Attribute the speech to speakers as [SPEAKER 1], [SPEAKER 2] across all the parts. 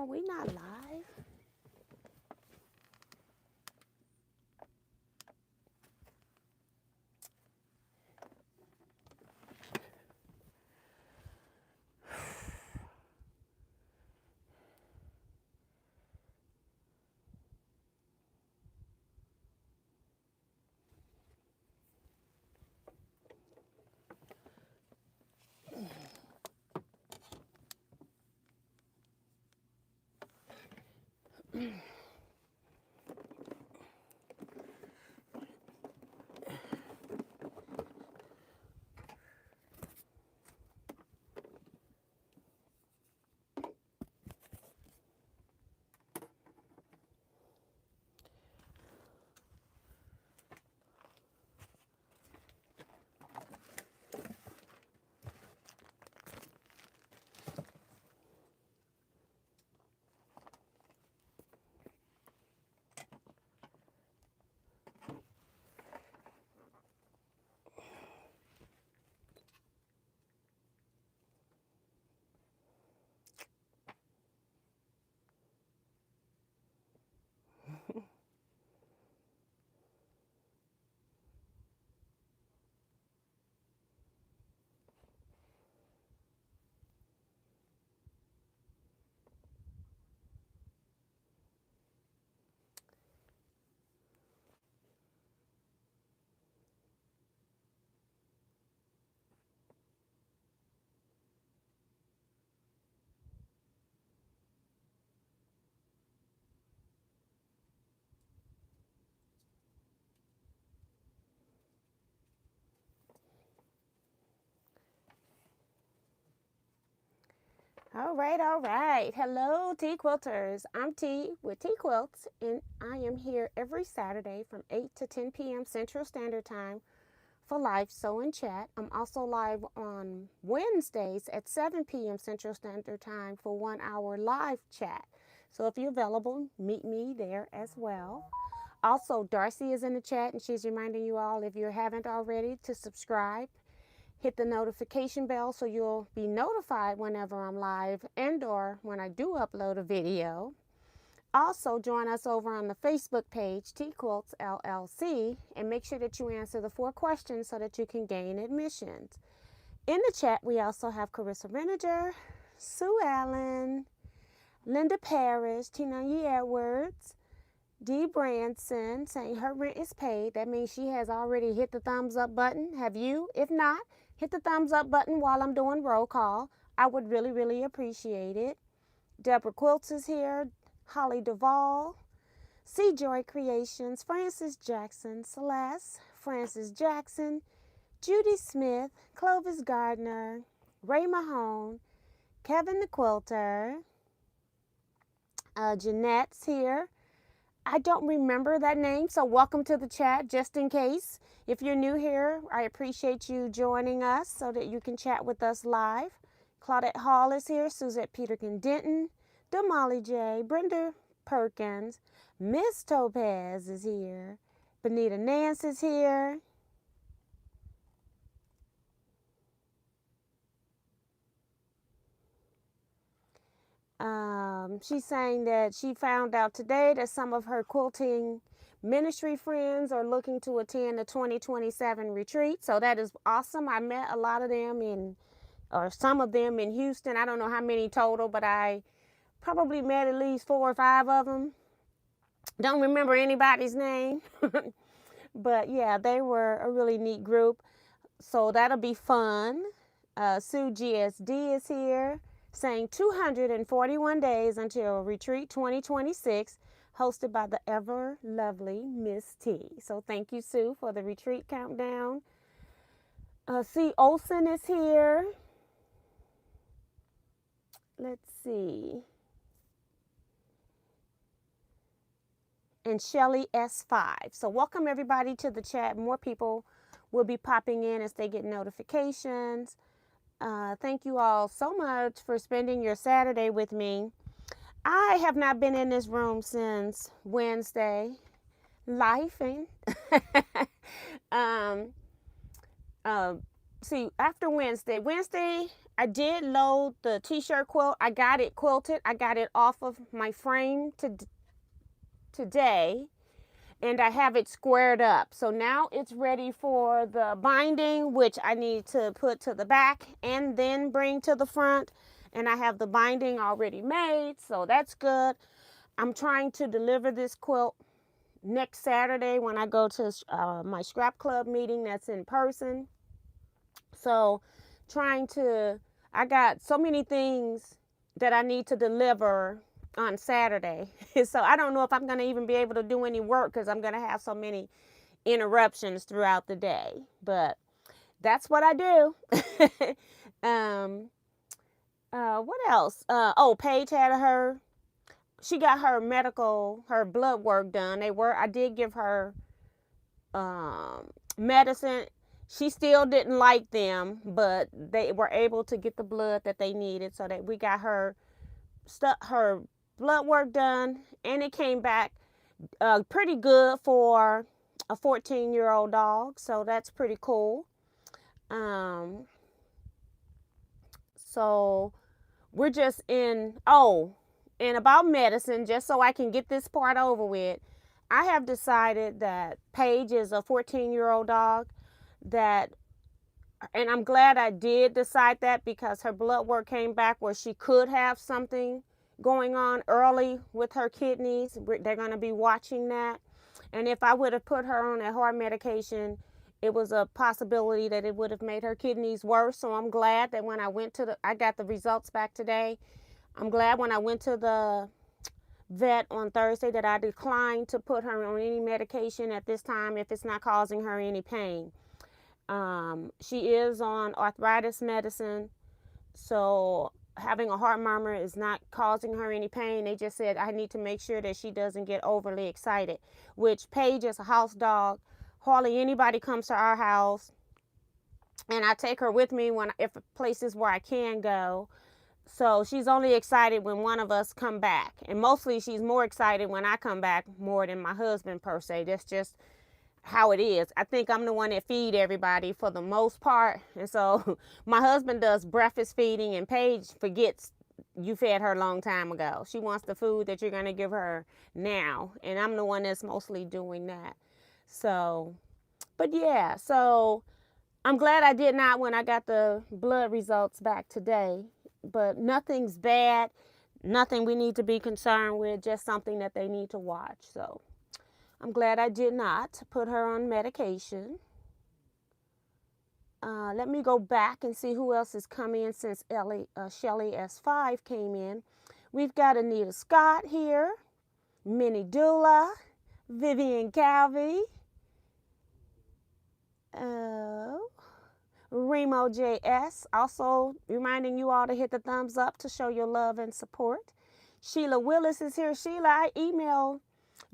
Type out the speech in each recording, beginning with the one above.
[SPEAKER 1] Are we not live? All right, all right. Hello, Teaquilters. I'm T with Teaquilts, and I am here every Saturday from 8 to 10 p.m. Central Standard Time for live sew and chat. I'm also live on Wednesdays at 7 p.m. Central Standard Time for 1 hour live chat. So if you're available, meet me there as well. Also, Darcy is in the chat, and she's reminding you all, if you haven't already, to subscribe. Hit the notification bell so you'll be notified whenever I'm live and or when I do upload a video. Also, join us over on the Facebook page, Teaquilts LLC, and make sure that you answer the 4 questions so that you can gain admissions. In the chat, we also have Carissa Reninger, Sue Allen, Linda Parrish, Tina Ye Edwards, Dee Branson saying her rent is paid. That means she has already hit the thumbs up button. Have you? If not, hit the thumbs up button while I'm doing roll call. I would really, really appreciate it. Deborah Quilts is here. Holly Duvall. C. Joy Creations. Francis Jackson. Celeste. Francis Jackson. Judy Smith. Clovis Gardner. Ray Mahone. Kevin the Quilter. Jeanette's here. I don't remember that name, so welcome to the chat just in case. If you're new here, I appreciate you joining us so that you can chat with us live. Claudette Hall is here, Suzette Peterkin Denton, Damali J, Brenda Perkins, Miss Topaz is here, Benita Nance is here. She's saying that she found out today that some of her quilting ministry friends are looking to attend the 2027 retreat. So that is awesome. I met a lot of them or some of them in Houston. I don't know how many total, but I probably met at least 4 or 5 of them. Don't remember anybody's name. But yeah, they were a really neat group. So that'll be fun. Sue GSD is here, saying 241 days until Retreat 2026, hosted by the ever lovely Miss T. So thank you, Sue, for the retreat countdown. C. Olson is here. Let's see. And Shelly S5. So welcome everybody to the chat. More people will be popping in as they get notifications. Thank you all so much for spending your Saturday with me. I have not been in this room since Wednesday. Life and see, after Wednesday, I did load the t-shirt quilt. I got it quilted. I got it off of my frame today, and I have it squared up. So now it's ready for the binding, which I need to put to the back and then bring to the front. And I have the binding already made, so that's good. I'm trying to deliver this quilt next Saturday when I go to my scrap club meeting that's in person. So I got so many things that I need to deliver on Saturday. So I don't know if I'm going to even be able to do any work because I'm going to have so many interruptions throughout the day. But that's what I do. What else? Paige had she got her blood work done. I did give her medicine. She still didn't like them, but they were able to get the blood that they needed, so that we got her blood work done, and it came back pretty good for a 14-year-old dog. So that's pretty cool. So we're just and about medicine, just so I can get this part over with. I have decided that Paige is a 14-year-old dog and I'm glad I did decide that, because her blood work came back where she could have something going on early with her kidneys. They're going to be watching that. And if I would have put her on a heart medication, it was a possibility that it would have made her kidneys worse. So I'm glad that when I got the results back today. I'm glad when I went to the vet on Thursday that I declined to put her on any medication at this time if it's not causing her any pain. She is on arthritis medicine, so having a heart murmur is not causing her any pain. They just said I need to make sure that she doesn't get overly excited, which Paige is a house dog. Hardly anybody comes to our house, and I take her with me if places where I can go. So she's only excited when one of us come back. And mostly she's more excited when I come back more than my husband per se. That's just how it is. I think I'm the one that feed everybody for the most part. And so my husband does breakfast feeding, and Paige forgets you fed her a long time ago. She wants the food that you're going to give her now. And I'm the one that's mostly doing that. So, but yeah, so I'm glad I did not when I got the blood results back today. But nothing's bad, nothing we need to be concerned with, just something that they need to watch. So I'm glad I did not put her on medication. Let me go back and see who else has come in since Shelly S5 came in. We've got Anita Scott here, Minnie Dula, Vivian Calvey, Remo JS, also reminding you all to hit the thumbs up to show your love and support. Sheila Willis is here. Sheila, I emailed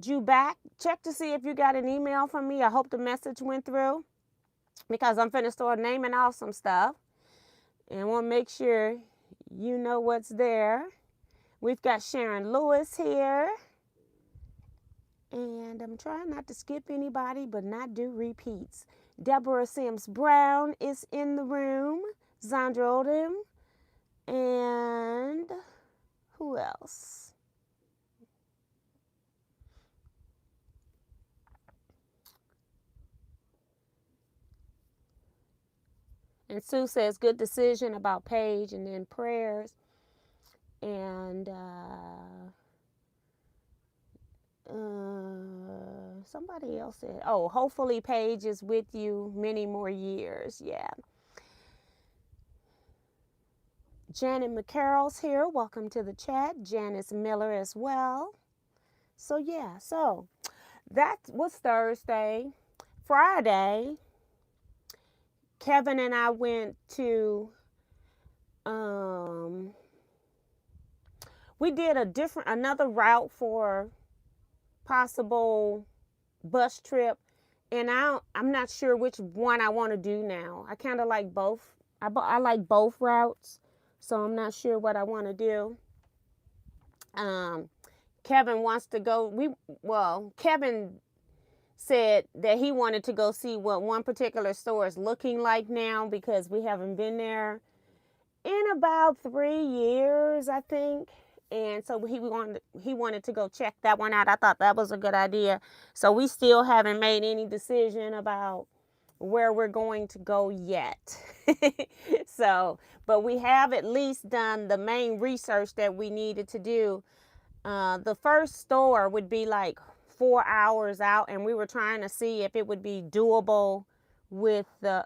[SPEAKER 1] you back. Check to see if you got an email from me. I hope the message went through, because I'm finna start naming off some stuff, and I want to make sure you know what's there. We've got Sharon Lewis here, and I'm trying not to skip anybody but not do repeats. Deborah Sims Brown is in the room. Zandra Odom. And who else? And Sue says, good decision about Paige, and then prayers. And somebody else said, hopefully Paige is with you many more years. Yeah. Janet McCarroll's here. Welcome to the chat. Janice Miller as well. So yeah, so that was Thursday. Friday, Kevin and I went to, we did another route for possible bus trip, and I'm not sure which one I want to do now. I kind of like both. I like both routes, so I'm not sure what I want to do. Kevin wants to go. Kevin said that he wanted to go see what one particular store is looking like now, because we haven't been there in about 3 years, I think. And so he wanted to go check that one out. I thought that was a good idea. So we still haven't made any decision about where we're going to go yet. So, but we have at least done the main research that we needed to do. The first store would be like 4 hours out, and we were trying to see if it would be doable with the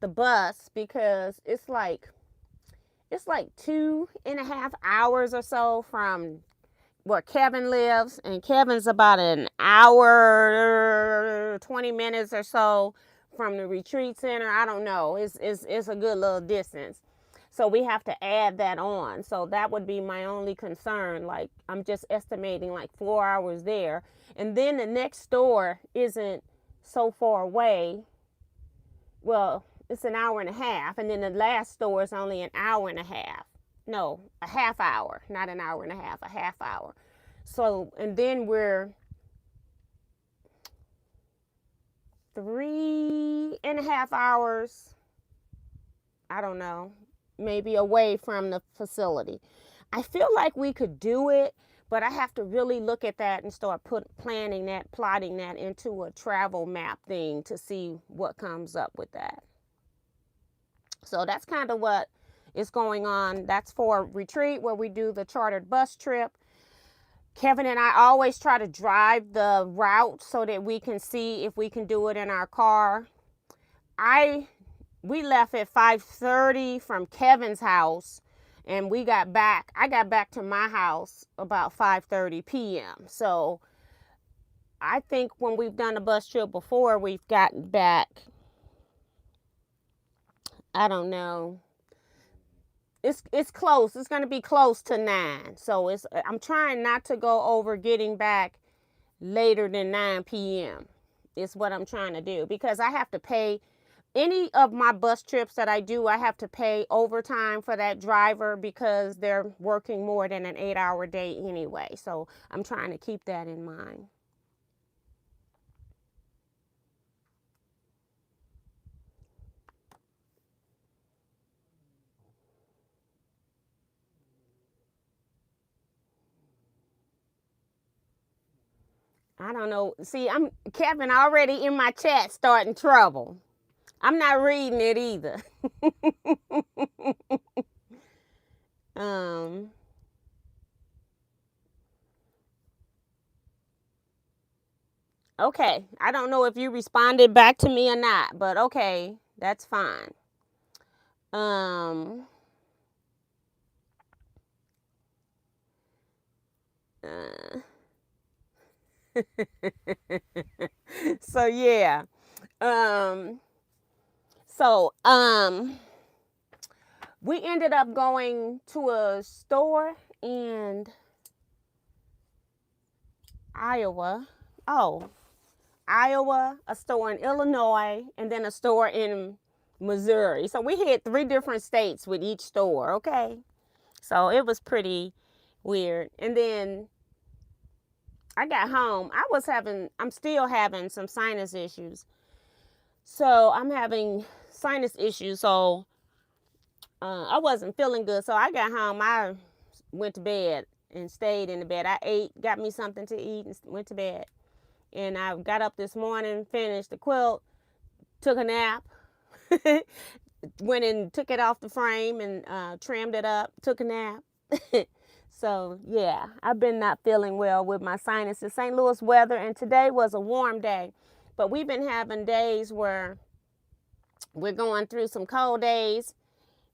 [SPEAKER 1] bus, because it's like 2.5 hours or so from where Kevin lives, and Kevin's about an hour 20 minutes or so from the retreat center. I don't know, it's a good little distance. So we have to add that on. So that would be my only concern. Like, I'm just estimating like 4 hours there. And then the next store isn't so far away. Well, it's an hour and a half. And then the last store is only an hour and a half. No, a half hour. Not an hour and a half, a half hour. So, and then we're 3.5 hours, I don't know, maybe away from the facility. I feel like we could do it, but I have to really look at that and start plotting that into a travel map thing to see what comes up with that. So that's kind of what is going on. That's for retreat, where we do the chartered bus trip. Kevin and I always try to drive the route so that we can see if we can do it in our car. We left at 5:30 from Kevin's house, and I got back to my house about 5:30 p.m. So I think when we've done a bus trip before, we've gotten back, I don't know, it's close. It's going to be close to 9. So I'm trying not to go over getting back later than 9 p.m. is what I'm trying to do, because I have to pay any of my bus trips that I do. I have to pay overtime for that driver because they're working more than an 8-hour day anyway. So I'm trying to keep that in mind. I don't know. See, Kevin already in my chat starting trouble. I'm not reading it either. Okay. I don't know if you responded back to me or not, but okay, that's fine. So yeah. We ended up going to a store in Iowa, a store in Illinois, and then a store in Missouri. So we hit 3 different states with each store, okay? So it was pretty weird. And then I got home. I'm still having some sinus issues. So I'm having sinus issues. So I wasn't feeling good. So I got home. I went to bed and stayed in the bed. I ate, got me something to eat, and went to bed. And I got up this morning, finished the quilt, took a nap, went and took it off the frame and trimmed it up, took a nap. So yeah, I've been not feeling well with my sinuses. St. Louis weather, and today was a warm day, but we've been having days where we're going through some cold days.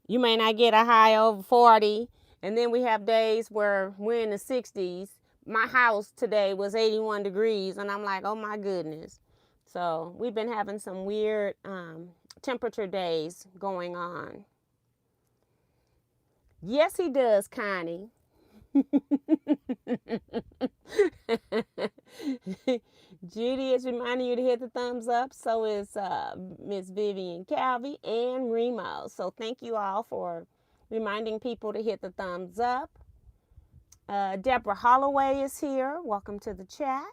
[SPEAKER 1] You may not get a high over 40, and then we have days where we're in the 60s. My house today was 81 degrees, and I'm like, oh my goodness. So we've been having some weird temperature days going on. Yes, he does, Connie. Judy is reminding you to hit the thumbs up. So is Miss Vivian Calvey and Remo. So thank you all for reminding people to hit the thumbs up. Deborah Holloway is here. Welcome to the chat.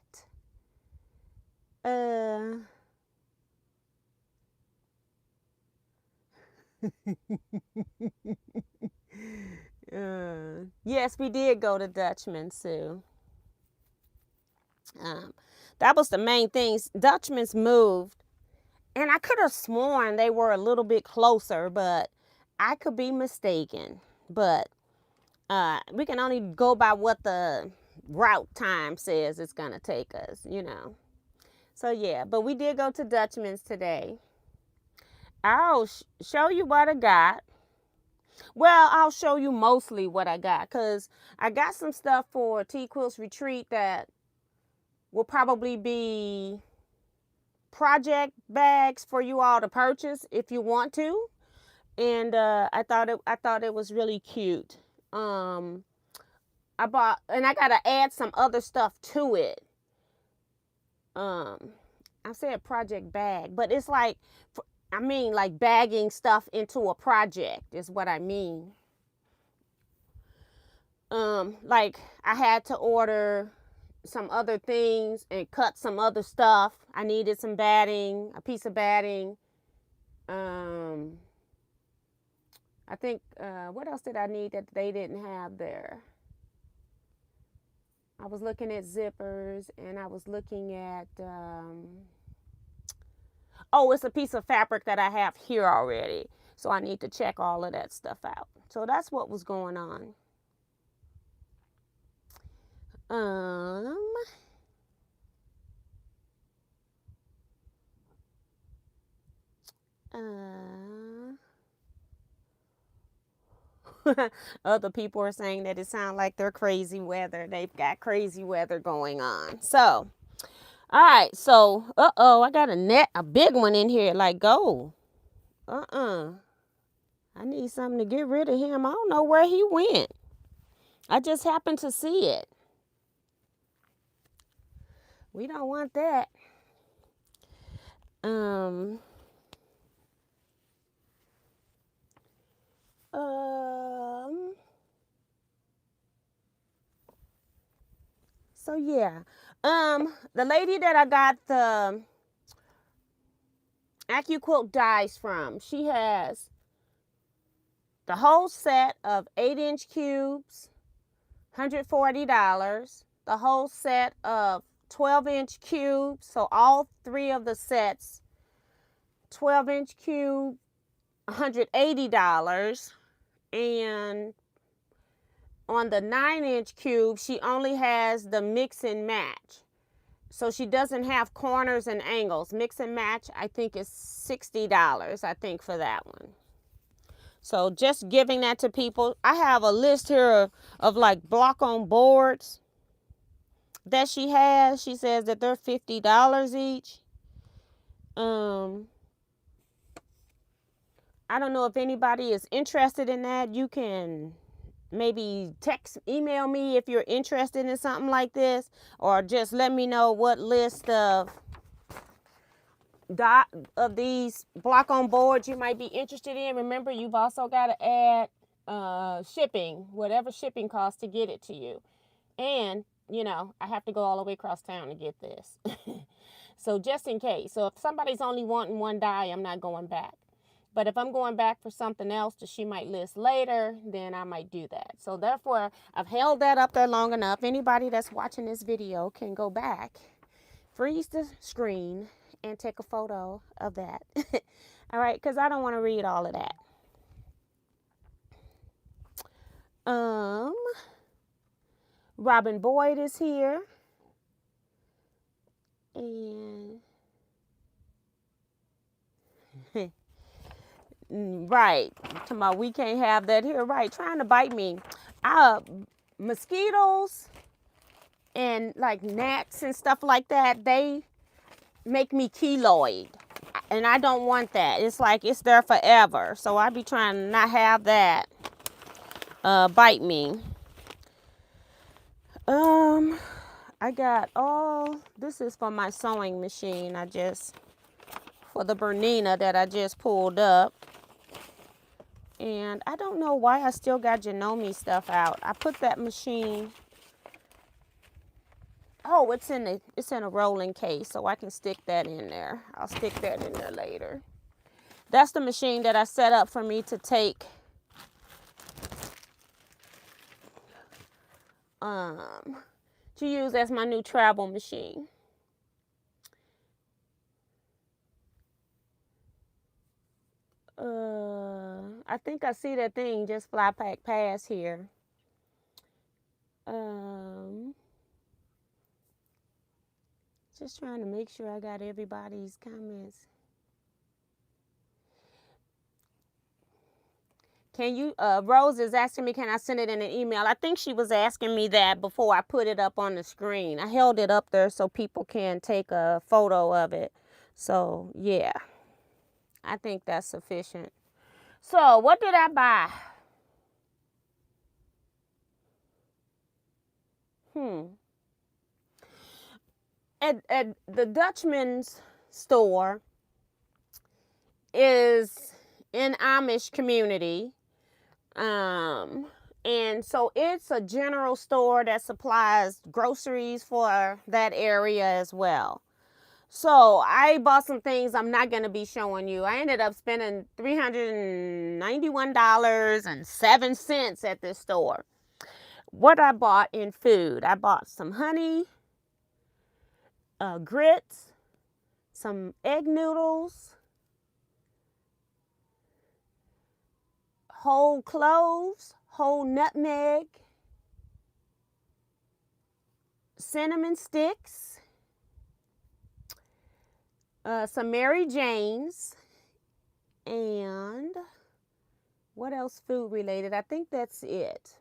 [SPEAKER 1] Yes, we did go to Dutchman, Sue. That was the main thing. Dutchman's moved, and I could have sworn they were a little bit closer, but I could be mistaken. But we can only go by what the route time says it's gonna take us, you know. So yeah, but we did go to Dutchman's today. I'll show you what I got. Well, I'll show you mostly what I got, because I got some stuff for Teaquilts Retreat that will probably be project bags for you all to purchase if you want to. And I thought it was really cute. I bought, and I gotta add some other stuff to it. I said project bag, but it's like, I mean, like bagging stuff into a project is what I mean. Like I had to order some other things and cut some other stuff. I needed some batting, a piece of batting. I think, what else did I need that they didn't have there? I was looking at zippers, and I was looking at, oh, it's a piece of fabric that I have here already. So I need to check all of that stuff out. So that's what was going on. Other people are saying that it sounds like they're crazy weather. They've got crazy weather going on. So, all right. So, I got a big one in here. Like, go. I need something to get rid of him. I don't know where he went. I just happened to see it. We don't want that. So yeah. The lady that I got the AccuQuilt dies from, she has the whole set of 8-inch cubes, $140. The whole set of 12-inch cubes, so all three of the sets, 12-inch cube, $180. And on the 9-inch cube, she only has the mix and match. So she doesn't have corners and angles. Mix and match, I think, is $60, I think, for that one. So just giving that to people. I have a list here of like block on boards that she has. She says that they're $50 each. I don't know if anybody is interested in that. You can maybe email me if you're interested in something like this, or just let me know what list of these block on boards you might be interested in. Remember, you've also got to add shipping, whatever shipping costs to get it to you. And, you know, I have to go all the way across town to get this. So just in case. So if somebody's only wanting one die, I'm not going back. But if I'm going back for something else that she might list later, then I might do that. So therefore, I've held that up there long enough. Anybody that's watching this video can go back, freeze the screen, and take a photo of that. All right, because I don't want to read all of that. Robin Boyd is here. And right, talking about we can't have that here. Right, trying to bite me. Mosquitoes and like gnats and stuff like that, they make me keloid, and I don't want that. It's like it's there forever, so I be trying to not have that bite me. I got this is for my sewing machine. For the Bernina that I just pulled up. And I don't know why I still got Janome stuff out. I put that machine Oh, it's in a rolling case, so I can stick that in there. I'll stick that in there later. That's the machine that I set up for me to take to use as my new travel machine. I think I see that thing just fly past here. Just trying to make sure I got everybody's comments. Can you, Rose is asking me, can I send it in an email? I think she was asking me that before I put it up on the screen. I held it up there so people can take a photo of it. So, yeah, I think that's sufficient. So, what did I buy? At the Dutchman's store is in Amish community. And so it's a general store that supplies groceries for that area as well. So I bought some things I'm not going to be showing you. I ended up spending $391.07 at this store. What I bought in food, I bought some honey, grits, some egg noodles, whole cloves, whole nutmeg, cinnamon sticks, some Mary Janes, and what else food related? I think that's it.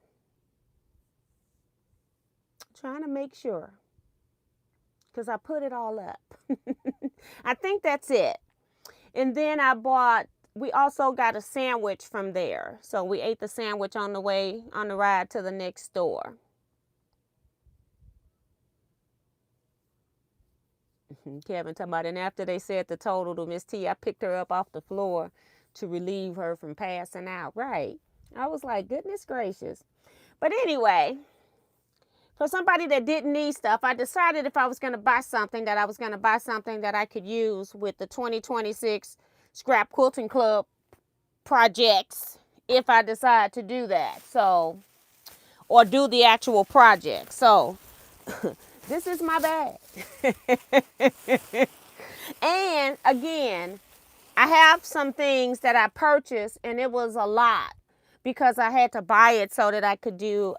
[SPEAKER 1] Trying to make sure because I put it all up. I think that's it. And then we also got a sandwich from there. So we ate the sandwich on the ride to the next store. Kevin talking about, and after they said the total to Miss T, I picked her up off the floor to relieve her from passing out. Right. I was like, goodness gracious. But anyway, for somebody that didn't need stuff, I decided if I was going to buy something, that I was going to buy something that I could use with the 2026 Scrap Quilting Club projects if I decide to do that. So, or do the actual project. So, this is my bag. And again, I have some things that I purchased and it was a lot because I had to buy it so that I could do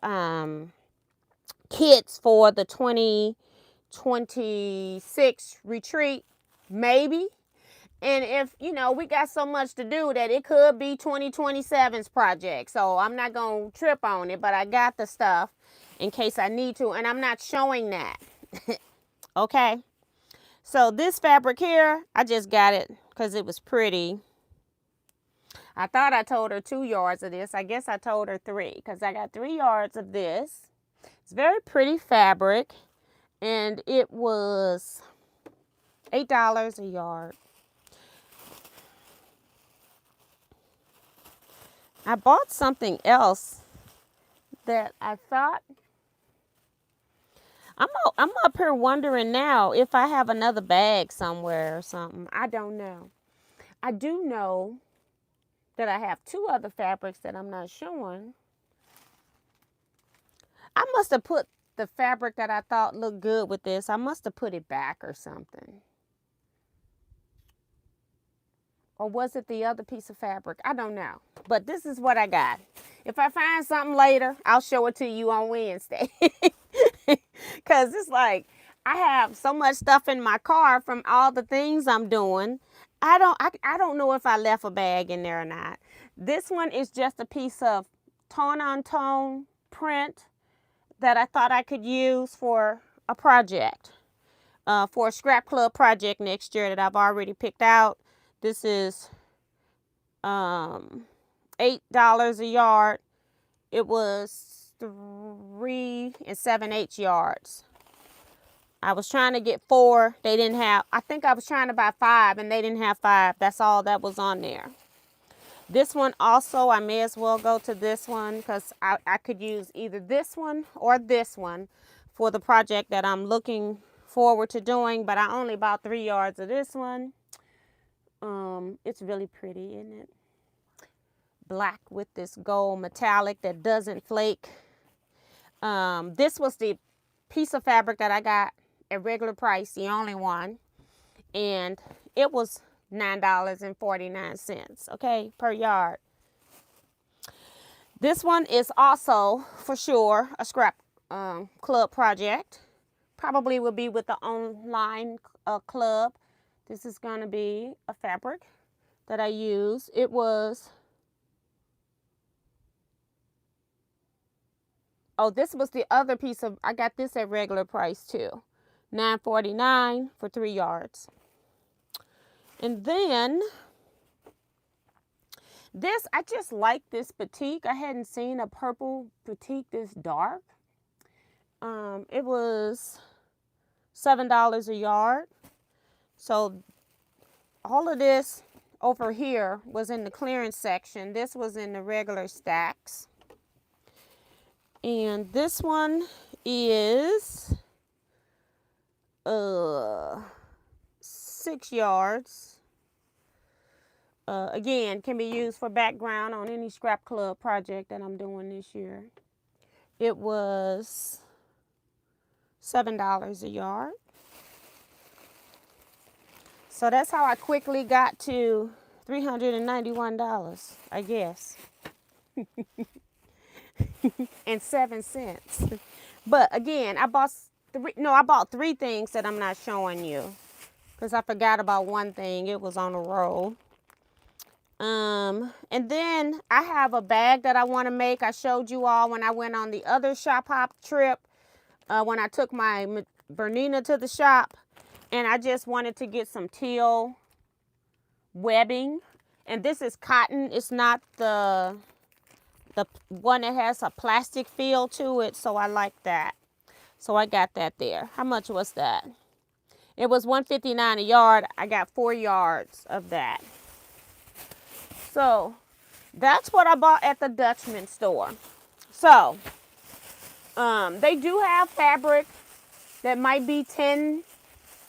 [SPEAKER 1] kits for the 2026 retreat, maybe. And if, we got so much to do that it could be 2027's project. So I'm not going to trip on it, but I got the stuff in case I need to. And I'm not showing that. Okay. So this fabric here, I just got it because it was pretty. I thought I told her 2 yards of this. I guess I told her 3 because I got 3 yards of this. It's very pretty fabric. And it was $8 a yard. I bought something else that I thought, I'm up here wondering now if I have another bag somewhere or something. I don't know. I do know that I have 2 other fabrics that I'm not showing. I must have put the fabric that I thought looked good with this. I must have put it back or something. Or was it the other piece of fabric? I don't know. But this is what I got. If I find something later, I'll show it to you on Wednesday. Because it's like, I have so much stuff in my car from all the things I'm doing. I don't know if I left a bag in there or not. This one is just a piece of tone-on-tone print that I thought I could use for a project. For a scrap club project next year that I've already picked out. This is $8 a yard. It was 3 7/8 yards. I was trying to get 4. They didn't have, I think I was trying to buy 5 and they didn't have 5. That's all that was on there. This one also, I may as well go to this one because I could use either this one or this one for the project that I'm looking forward to doing, but I only bought 3 yards of this one. It's really pretty, isn't it? Black with this gold metallic that doesn't flake. This was the piece of fabric that I got at regular price, the only one, and it was $9.49, okay, per yard. This one is also for sure a scrap club project. Probably will be with the online club. This is going to be a fabric that I use. It was, oh, this was the other piece of, I got this at regular price too. $9.49 for 3 yards. And then this, I just like this batik. I hadn't seen a purple batik this dark. It was $7 a yard. So all of this over here was in the clearance section. This was in the regular stacks. And this one is 6 yards. Again, can be used for background on any scrap club project that I'm doing this year. It was $7 a yard. So that's how I quickly got to $391, I guess. And 7 cents. But again, I bought 3 things that I'm not showing you because I forgot about one thing. It was on the roll. And then I have a bag that I want to make. I showed you all when I went on the other shop hop trip, when I took my Bernina to the shop, and I just wanted to get some teal webbing. And this is cotton. It's not the one that has a plastic feel to it, so I like that. So I got that there. How much was that? It was $1.59 a yard. I got 4 yards of that. So that's what I bought at the Dutchman store. So they do have fabric that might be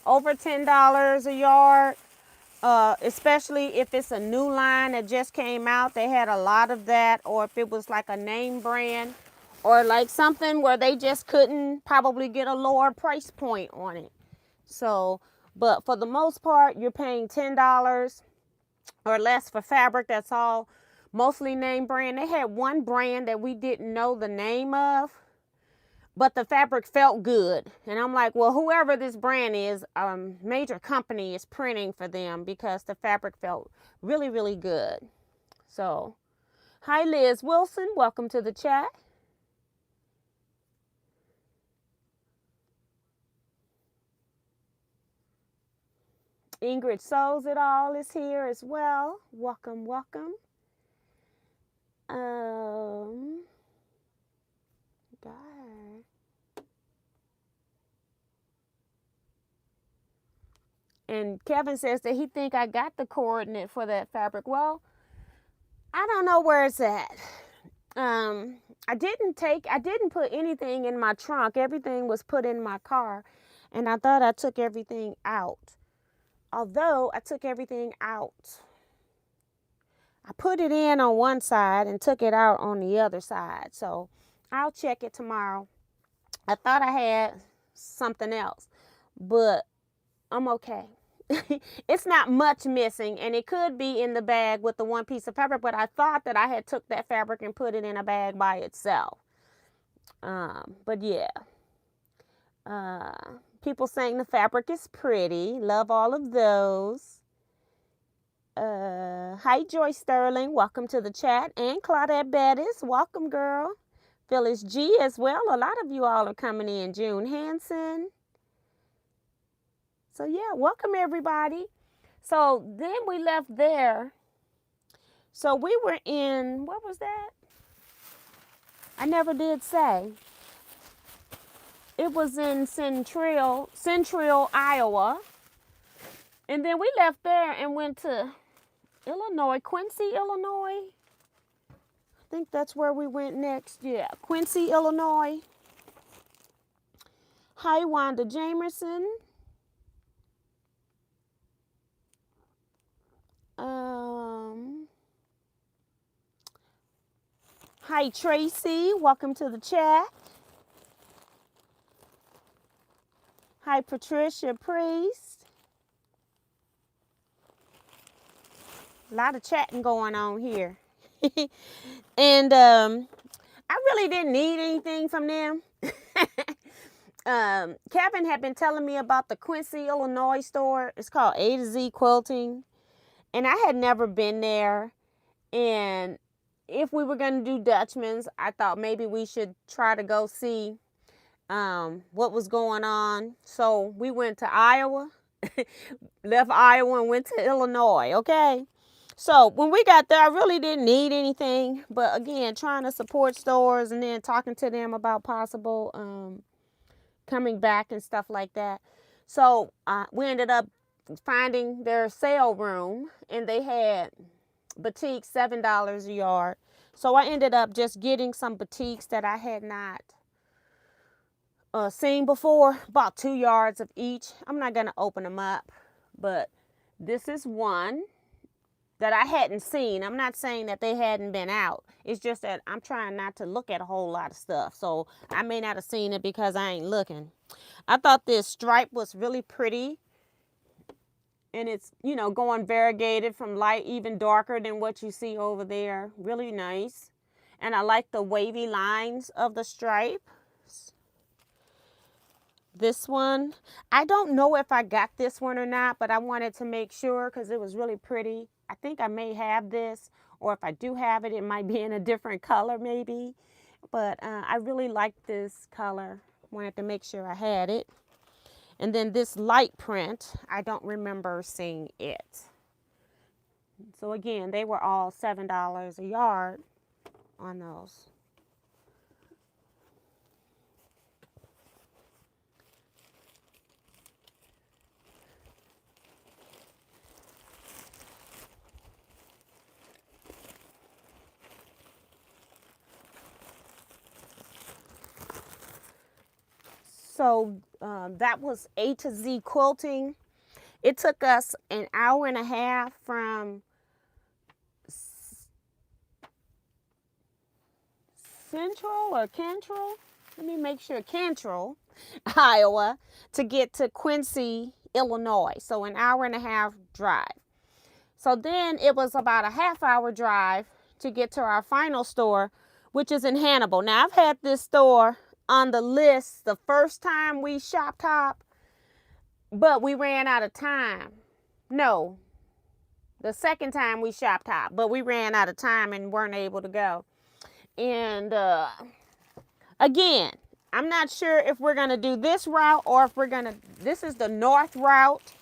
[SPEAKER 1] over $10 a yard. Especially if it's a new line that just came out. They had a lot of that, or if it was like a name brand, or like something where they just couldn't probably get a lower price point on it. So, but for the most part, you're paying $10 or less for fabric that's all mostly name brand. They had one brand that we didn't know the name of, but the fabric felt good. And I'm like, well, whoever this brand is, major company is printing for them because the fabric felt really, really good. So, hi, Liz Wilson. Welcome to the chat. Ingrid Sews It All is here as well. Welcome, welcome. God. And Kevin says that he think I got the coordinate for that fabric. Well, I don't know where it's at. I didn't put anything in my trunk. Everything was put in my car. And I thought I took everything out. Although I took everything out. I put it in on one side and took it out on the other side. So I'll check it tomorrow. I thought I had something else, but I'm okay. It's not much missing, and it could be in the bag with the one piece of fabric, but I thought that I had took that fabric and put it in a bag by itself. But yeah. People saying the fabric is pretty. Love all of those. Hi, Joy Sterling. Welcome to the chat. And Claudette Bettis. Welcome, girl. Phyllis G as well. A lot of you all are coming in. June Hanson. So, yeah, welcome, everybody. So, then we left there. So, we were in, what was that? I never did say. It was in Central, Iowa. And then we left there and went to Illinois, Quincy, Illinois. I think that's where we went next. Yeah, Quincy, Illinois. Hi, Wanda Jamerson. Hi, Tracy. Welcome to the chat. Hi, Patricia Priest. A lot of chatting going on here. And I really didn't need anything from them. Kevin had been telling me about the Quincy, Illinois store. It's called A to Z Quilting. And I had never been there. And if we were going to do Dutchman's, I thought maybe we should try to go see what was going on. So we went to Iowa, left Iowa and went to Illinois, okay? So when we got there, I really didn't need anything. But again, trying to support stores and then talking to them about possible coming back and stuff like that. So we ended up finding their sale room, and they had batiks $7 a yard. So I ended up just getting some batiks that I had not seen before, about 2 yards of each. I'm not going to open them up, but this is one that I hadn't seen. I'm not saying that they hadn't been out. It's just that I'm trying not to look at a whole lot of stuff. So I may not have seen it because I ain't looking. I thought this stripe was really pretty. And it's, you know, going variegated from light, even darker than what you see over there. Really nice. And I like the wavy lines of the stripe. This one, I don't know if I got this one or not, but I wanted to make sure because it was really pretty. I think I may have this, or if I do have it, it might be in a different color maybe. But I really like this color. Wanted to make sure I had it. And then this light print, I don't remember seeing it. So again, they were all $7 a yard on those. So that was A to Z Quilting. It took us an hour and a half from Central or Cantrell? Let me make sure. Cantrell, Iowa, to get to Quincy, Illinois. So an hour and a half drive. So then it was about a half-hour drive to get to our final store, which is in Hannibal. Now, I've had this store on the list the first time we shop top, but we ran out of time. No, the second time we shop top, but we ran out of time and weren't able to go. And again, I'm not sure if we're going to do this route or if we're going to, this is the north route,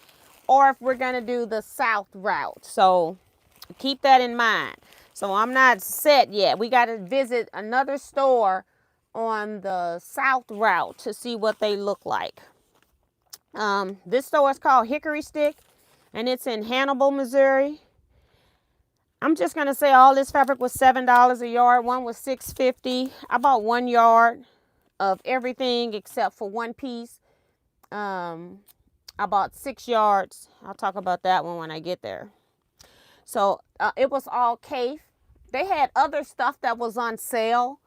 [SPEAKER 1] or if we're going to do the south route. So keep that in mind. So I'm not set yet. We got to visit another store on the south route to see what they look like. This store is called Hickory Stick, and it's in Hannibal, Missouri. I'm just going to say all this fabric was $7 a yard. One was $6.50. I bought 1 yard of everything except for one piece. I bought 6 yards. I'll talk about that one when I get there. So it was all Kaffe. They had other stuff that was on sale,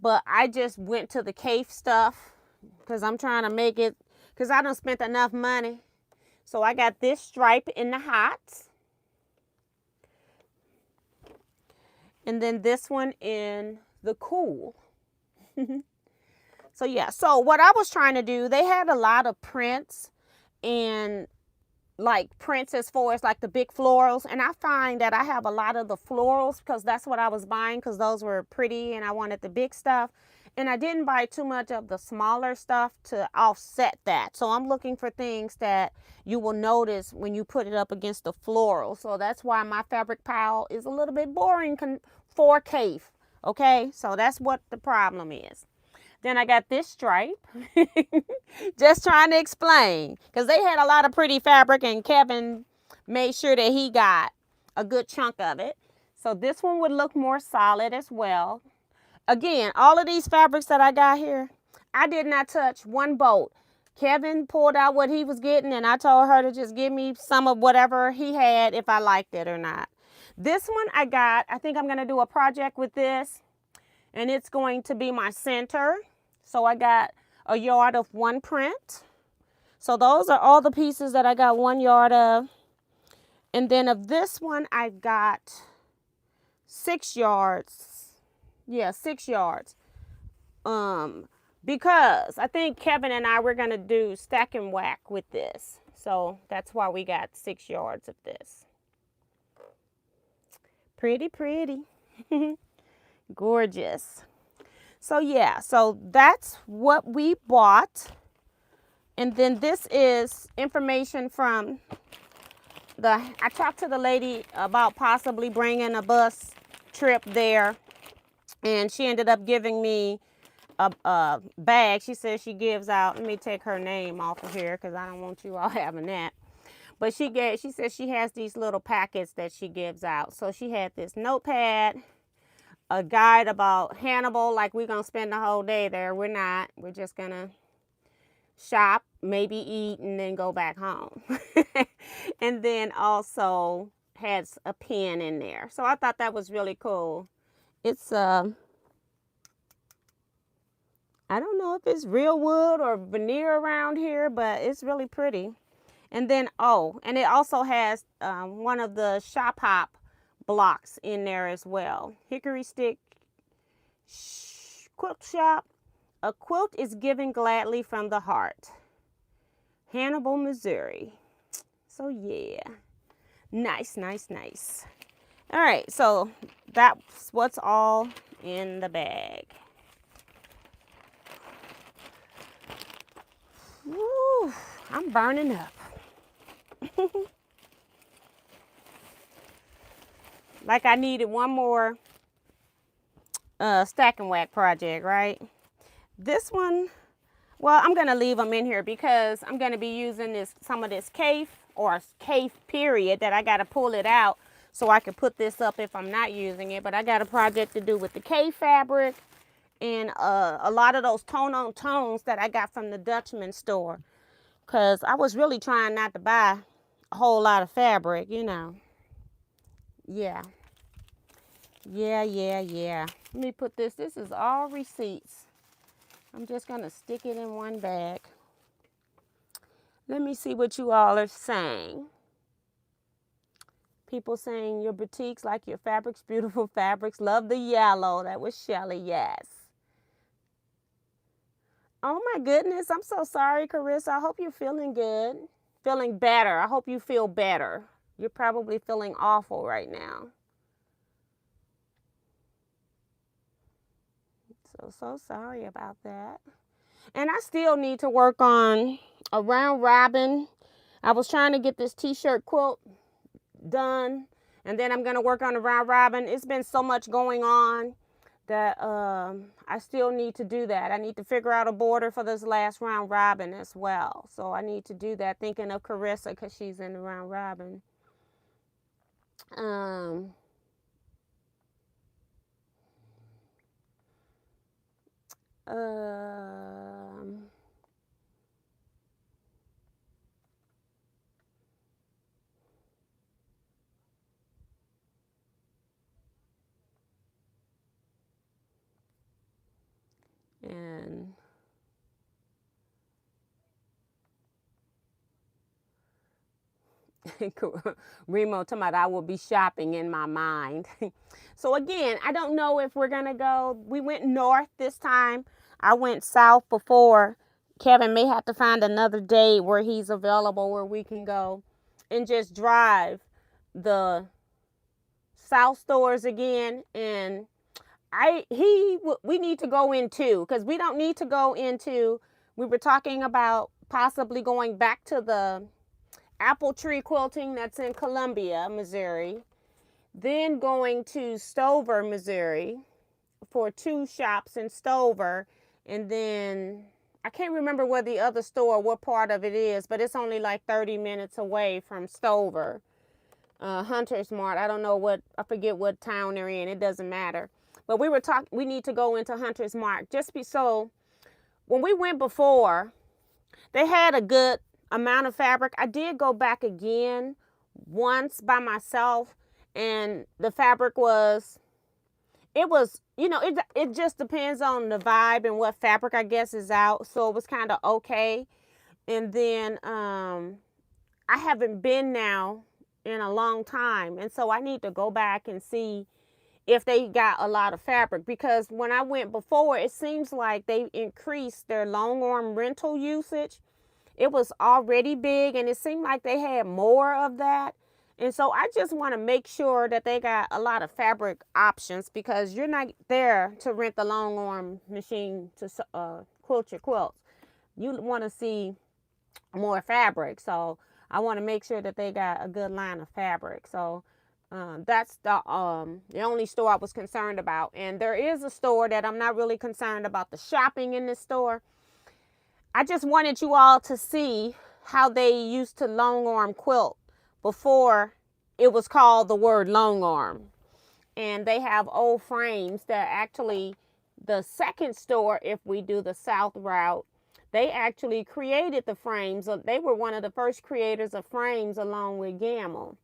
[SPEAKER 1] but I just went to the Kaffe stuff because I'm trying to make it, because I done spent enough money. So I got this stripe in the hot. And then this one in the cool. So yeah, so what I was trying to do, they had a lot of prints and like prints as far as like the big florals. And I find that I have a lot of the florals because that's what I was buying, because those were pretty and I wanted the big stuff. And I didn't buy too much of the smaller stuff to offset that. So I'm looking for things that you will notice when you put it up against the floral. So that's why my fabric pile is a little bit boring for Kaffe. Okay, so that's what the problem is. Then I got this stripe. Just trying to explain, because they had a lot of pretty fabric and Kevin made sure that he got a good chunk of it. So this one would look more solid as well. Again, all of these fabrics that I got here, I did not touch one bolt. Kevin pulled out what he was getting, and I told her to just give me some of whatever he had if I liked it or not. This one I think I'm going to do a project with this, and it's going to be my center. So I got a yard of one print. So those are all the pieces that I got 1 yard of. And then of this one, I've got 6 yards. Yeah, 6 yards. Because I think Kevin and I were going to do stack and whack with this. So that's why we got 6 yards of this. Pretty, pretty. Gorgeous. So yeah, so that's what we bought. And then this is information from I talked to the lady about possibly bringing a bus trip there. And she ended up giving me a bag. She says she gives out, let me take her name off of here because I don't want you all having that. But she says she has these little packets that she gives out. So she had this notepad, a guide about Hannibal, like we're going to spend the whole day there. We're not. We're just going to shop, maybe eat, and then go back home. And then also has a pen in there. So I thought that was really cool. It's, I don't know if it's real wood or veneer around here, but it's really pretty. And then, and it also has one of the shop hop blocks in there as well. Hickory stick quilt shop. A quilt is given gladly from the heart. Hannibal, Missouri. So yeah, nice, nice, nice. All right, so that's what's all in the bag. Woo, I'm burning up. Like I needed one more stack and whack project, right? This one, well, I'm going to leave them in here because I'm going to be using some of this caif or caif period that I got to pull it out so I can put this up if I'm not using it. But I got a project to do with the caif fabric and a lot of those tone-on tones that I got from the Dutchman store. Because I was really trying not to buy a whole lot of fabric, you know. Yeah. Let me put this. This is all receipts. I'm just going to stick it in one bag. Let me see what you all are saying. People saying your boutiques like your fabrics, beautiful fabrics. Love the yellow. That was Shelly, yes. Oh my goodness, I'm so sorry, Carissa. I hope you're feeling good. Feeling better. I hope you feel better. You're probably feeling awful right now. So sorry about that. And I still need to work on a round robin. I was trying to get this t-shirt quilt done, and then I'm going to work on a round robin. It's been so much going on that I still need to do that. I need to figure out a border for this last round robin as well. So I need to do that, thinking of Carissa because she's in the round robin. And Remo talking about I will be shopping in my mind. So again, I don't know if we're gonna go. We went north this time. I went south before. Kevin may have to find another day where he's available where we can go and just drive the south stores again. And we need to go into, because we don't need to go into, we were talking about possibly going back to the apple tree quilting that's in Columbia, Missouri, then going to Stover, Missouri for 2 shops in Stover, and then I can't remember where the other store, what part of it is, but it's only like 30 minutes away from Stover. Hunter's Mart, I don't know I forget what town they're in, it doesn't matter. But we need to go into Hunter's Mart so when we went before, they had a good amount of fabric. I did go back again once by myself, and the fabric was, it was, it just depends on the vibe and what fabric I guess is out. So it was kind of okay. And then I haven't been now in a long time, and so I need to go back and see if they got a lot of fabric, because when I went before, it seems like they increased their long arm rental usage. It was already big, and it seemed like they had more of that. And so I just want to make sure that they got a lot of fabric options, because you're not there to rent the long arm machine to quilt your quilts. You want to see more fabric. So I want to make sure that they got a good line of fabric. So that's the only store I was concerned about. And there is a store that I'm not really concerned about the shopping in this store. I just wanted you all to see how they used to long arm quilt before it was called the word long arm. And they have old frames that actually, the second store, if we do the south route, they actually created the frames. They were one of the first creators of frames along with Gamble.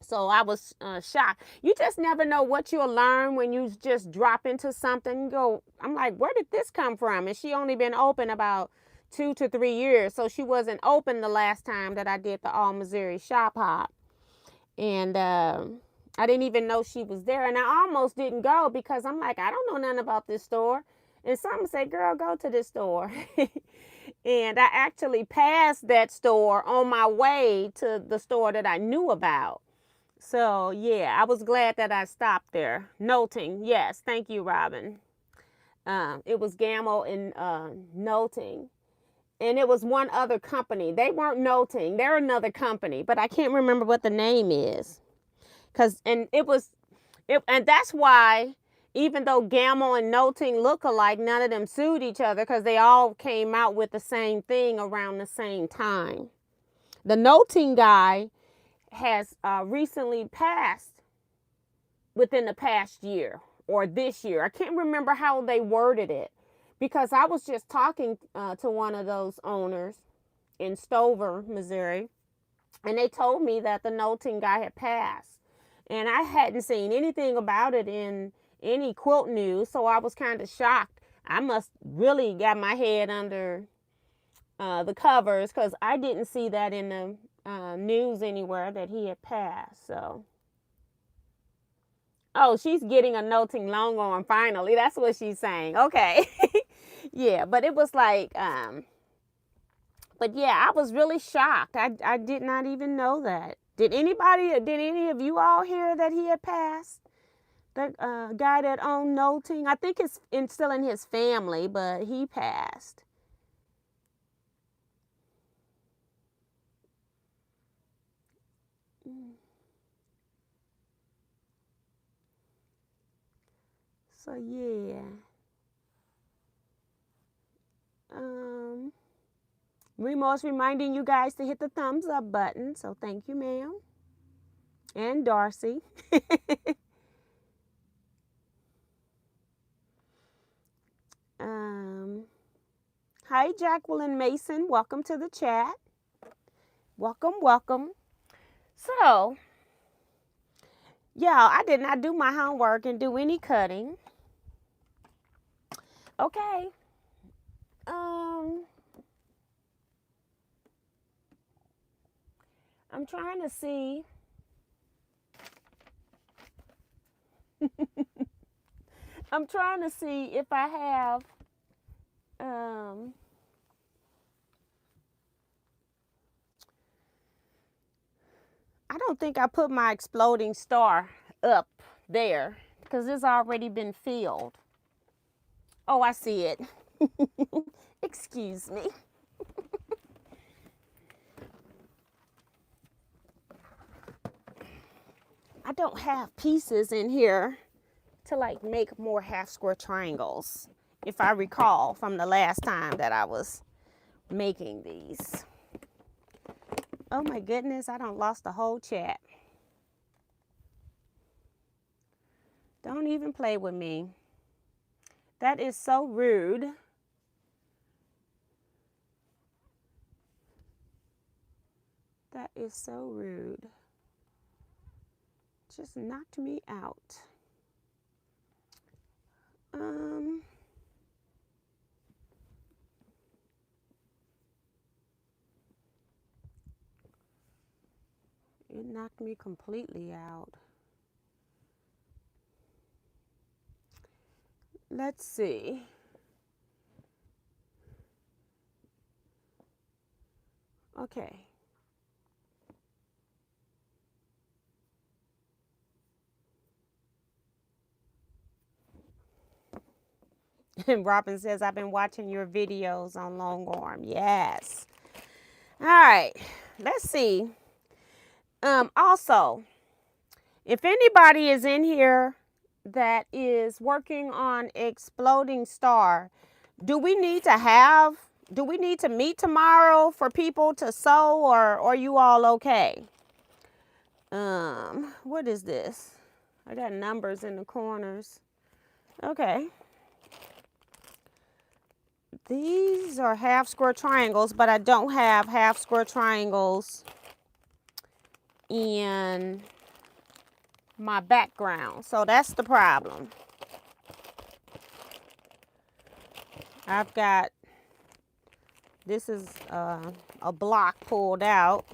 [SPEAKER 1] So I was shocked. You just never know what you'll learn when you just drop into something. You go, I'm like, where did this come from? And she only been open about 2 to 3 years. So she wasn't open the last time that I did the All Missouri Shop Hop. And I didn't even know she was there. And I almost didn't go because I'm like, I don't know nothing about this store. And some say, girl, go to this store. And I actually passed that store on my way to the store that I knew about. So, yeah, I was glad that I stopped there. Noting, yes, thank you, Robin. It was Gamble and Noting. And it was one other company. They weren't Noting. They're another company, but I can't remember what the name is. And that's why, even though Gamble and Noting look alike, none of them sued each other, because they all came out with the same thing around the same time. The Noting guy has recently passed within the past year or this year. I can't remember how they worded it, because I was just talking to one of those owners in Stover, Missouri, and they told me that the Noting guy had passed. And I hadn't seen anything about it in any quilt news, so I was kind of shocked. I must really got my head under the covers, because I didn't see that in the news anywhere that he had passed. So, oh, she's getting a Noting long arm finally. That's what she's saying. Okay. Yeah, but it was like, but yeah, I was really shocked. I did not even know that. Did any of you all hear that he had passed? The guy that owned Noting, I think it's still in his family, but he passed. So yeah. Remo's reminding you guys to hit the thumbs up button. So thank you, ma'am. And Darcy. Hi, Jacqueline Mason. Welcome to the chat. Welcome, welcome. So, y'all, I did not do my homework and do any cutting. Okay. I'm trying to see. I'm trying to see if I have I don't think I put my exploding star up there, because it's already been filled. Oh, I see it. Excuse me. I don't have pieces in here to like make more half square triangles, if I recall from the last time that I was making these. Oh my goodness, I done lost the whole chat. Don't even play with me. That is so rude. That is so rude. Just knocked me out. It knocked me completely out. Let's see. Okay. And Robin says, I've been watching your videos on long arm. Yes. All right. Let's see. Also, if anybody is in here that is working on Exploding Star, do we need to meet tomorrow for people to sew, or are you all okay? What is this? I got numbers in the corners. Okay. These are half square triangles, but I don't have half square triangles in my background. So that's the problem. I've got, this is a block pulled out.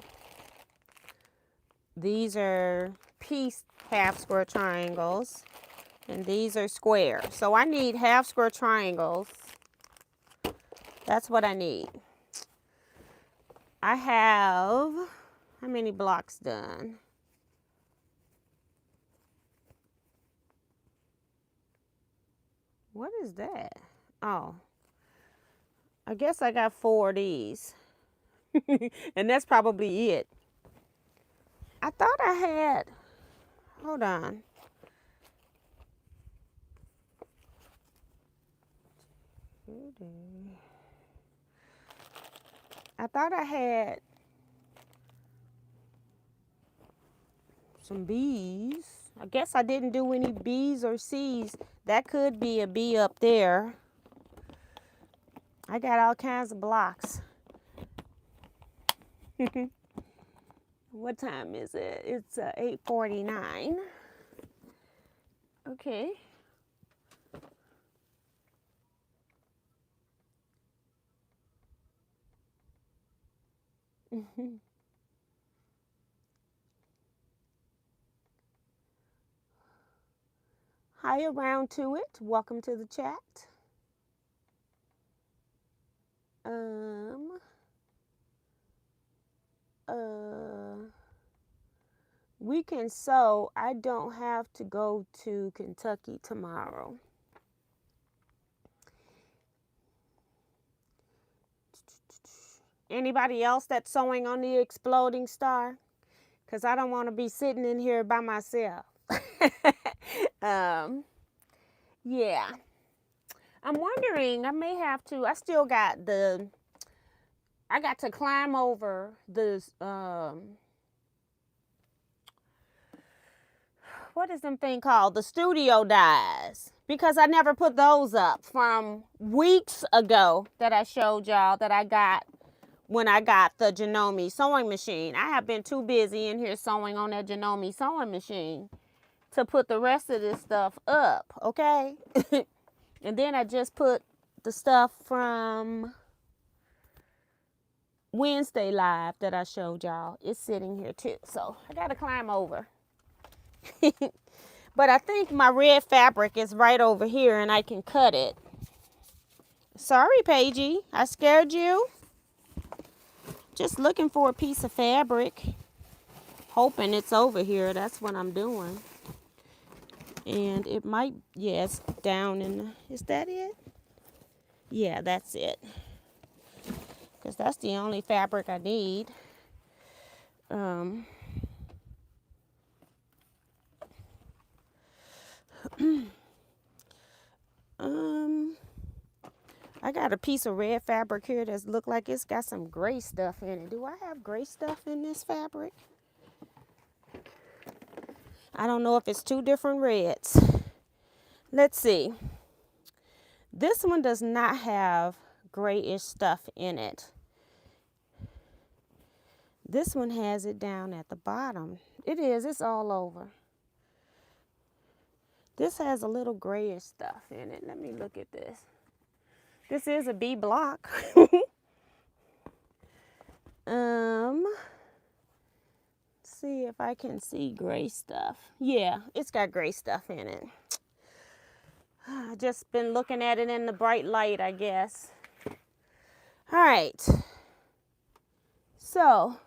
[SPEAKER 1] These are piece half square triangles, and these are square. So I need half square triangles. That's what I need. I have, how many blocks done? What is that? Oh, I guess I got 4 of these. And that's probably it. I thought I had, hold on. I thought I had some B's. I guess I didn't do any B's or C's. That could be a B up there. I got all kinds of blocks. What time is it? It's 8:49. Okay. Hi, around to it. Welcome to the chat. We can sew. I don't have to go to Kentucky tomorrow. Anybody else that's sewing on the Exploding Star? Because I don't want to be sitting in here by myself. Yeah. I'm wondering, I may have to, I still got I got to climb over the, what is them thing called? The studio dies. Because I never put those up from weeks ago that I showed y'all that I got when I got the Janome sewing machine. I have been too busy in here sewing on that Janome sewing machine to put the rest of this stuff up, okay? And then I just put the stuff from Wednesday live that I showed y'all. It's sitting here too, so I gotta climb over. But I think my red fabric is right over here and I can cut it. Sorry, Paigey, I scared you. Just looking for a piece of fabric, hoping it's over here. That's what I'm doing. And it might, yes, down in the, is that it? Yeah, that's it. Because that's the only fabric I need. I got a piece of red fabric here that's look like it's got some gray stuff in it. Do I have gray stuff in this fabric? I don't know if it's 2 different reds. Let's see. This one does not have grayish stuff in it. This one has it down at the bottom. It is, it's all over. This has a little grayish stuff in it. Let me look at this. This is a B block. See if I can see gray stuff. Yeah, it's got gray stuff in it. I just been looking at it in the bright light, I guess. All right. So,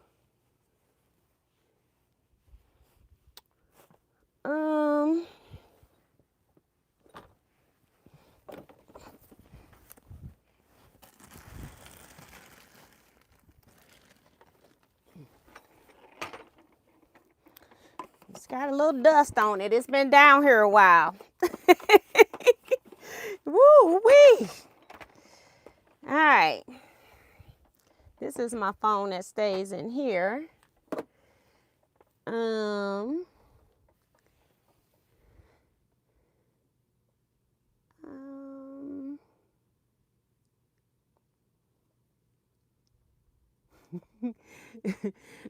[SPEAKER 1] it's got a little dust on it. It's been down here a while. Woo-wee. All right. This is my phone that stays in here.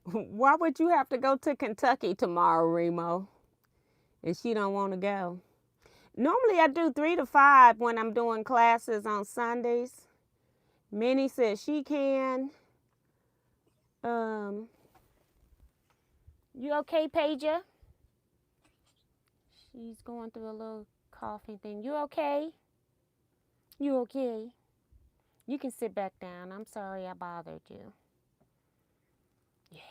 [SPEAKER 1] Why would you have to go to Kentucky tomorrow, Remo? And she don't want to go. Normally I do 3 to 5 when I'm doing classes on Sundays. Minnie says she can. You okay, Pager? She's going through a little coughing thing. You okay? You okay? You can sit back down. I'm sorry I bothered you. Yeah.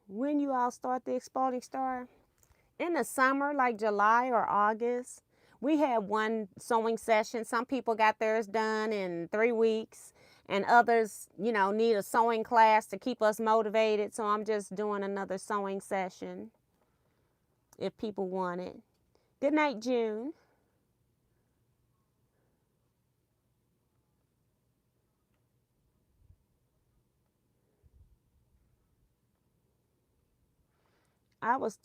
[SPEAKER 1] When you all start the Exploding Star? In the summer, like July or August. We had one sewing session. Some people got theirs done in 3 weeks, and others, you know, need a sewing class to keep us motivated. So I'm just doing another sewing session if people want it. Good night, June. I was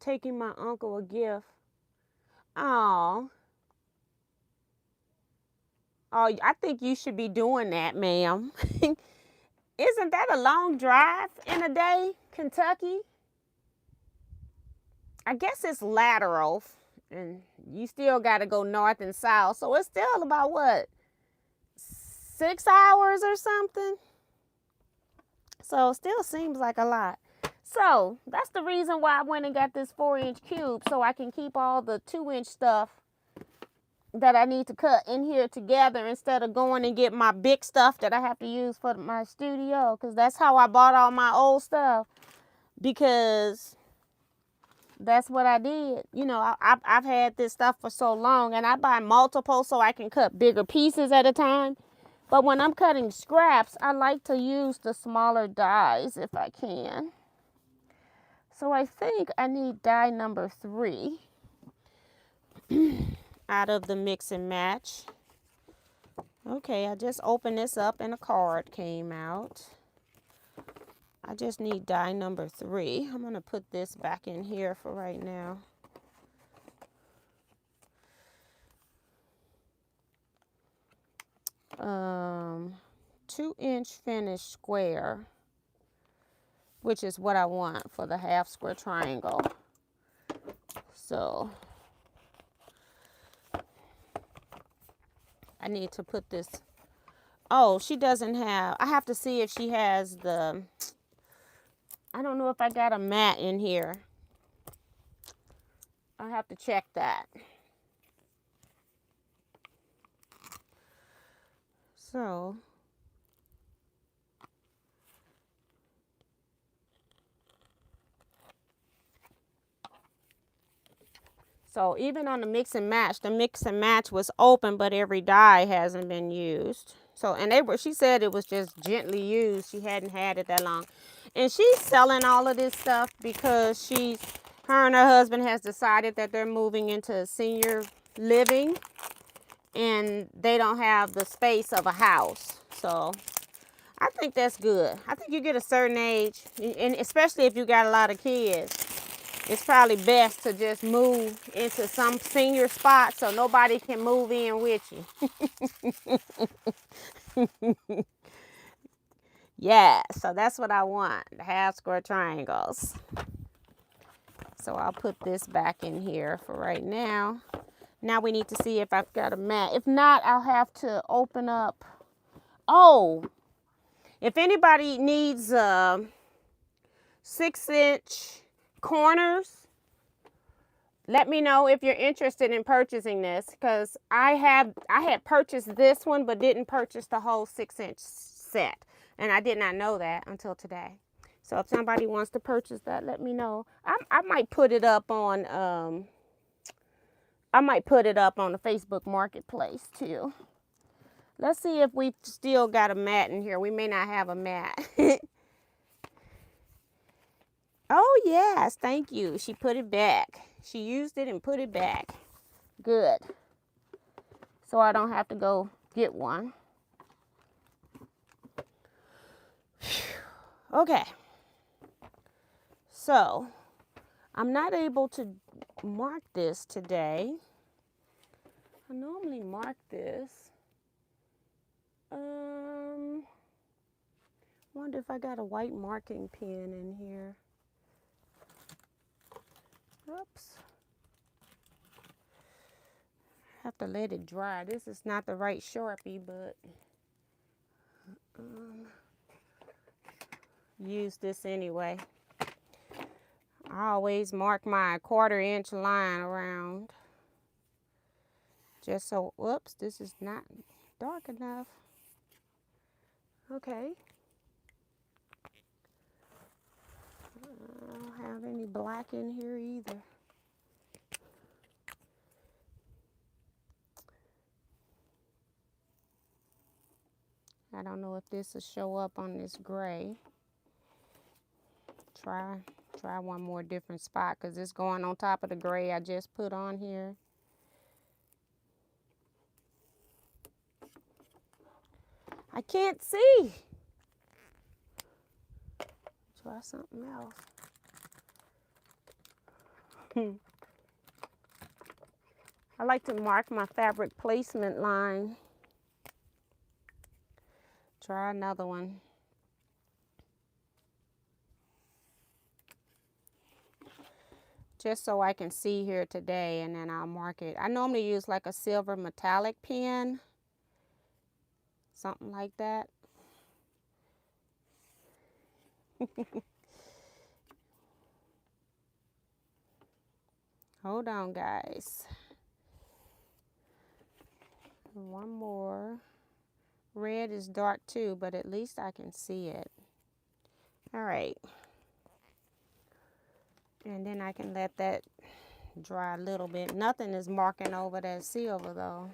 [SPEAKER 1] taking my uncle a gift. Oh, I think you should be doing that, ma'am. Isn't that a long drive in a day, Kentucky? I guess it's lateral, and you still got to go north and south. So it's still about, what, 6 hours or something? So it still seems like a lot. So that's the reason why I went and got this 4-inch cube, so I can keep all the 2-inch stuff that I need to cut in here together instead of going and get my big stuff that I have to use for my studio, because that's how I bought all my old stuff, because that's what I did. You know, I've had this stuff for so long, and I buy multiple so I can cut bigger pieces at a time. But when I'm cutting scraps, I like to use the smaller dies if I can. So I think I need die number 3 out of the mix and match. Okay, I just opened this up and a card came out. I just need die number 3. I'm going to put this back in here for right now. Um, 2-inch finished square, which is what I want for the half square triangle. So I need to put this. Oh, she doesn't have, I have to see if she has the, I don't know if I got a mat in here. I'll have to check that. So even on the mix and match was open, but every die hasn't been used. So, and she said it was just gently used. She hadn't had it that long. And she's selling all of this stuff because her and her husband has decided that they're moving into senior living, and they don't have the space of a house. So I think that's good. I think you get a certain age, and especially if you got a lot of kids, it's probably best to just move into some senior spot so nobody can move in with you. Yeah, so that's what I want, the half square triangles. So I'll put this back in here for right now. Now we need to see if I've got a mat. If not, I'll have to open up. Oh, if anybody needs 6-inch corners, let me know if you're interested in purchasing this, because I had purchased this one but didn't purchase the whole 6-inch set, and I did not know that until today. So if somebody wants to purchase that, let me know. I might put it up on the Facebook Marketplace too. Let's see if we still got a mat in here. We may not have a mat. Oh yes, thank you. She put it back. She used it and put it back. Good. So I don't have to go get one. Okay. So I'm not able to mark this today. I normally mark this. Wonder if I got a white marking pen in here. Oops. Have to let it dry. This is not the right Sharpie, but use this anyway. I always mark my 1/4 inch line around. Just so, whoops, this is not dark enough. Okay. I don't have any black in here either. I don't know if this will show up on this gray. Try one more different spot, because it's going on top of the gray I just put on here. I can't see. Try something else. I like to mark my fabric placement line. Try another one. Just so I can see here today, and then I'll mark it. I normally use like a silver metallic pen. Something like that. Hold on, guys. One more. Red is dark too, but at least I can see it. All right. And then I can let that dry a little bit. Nothing is marking over that silver though.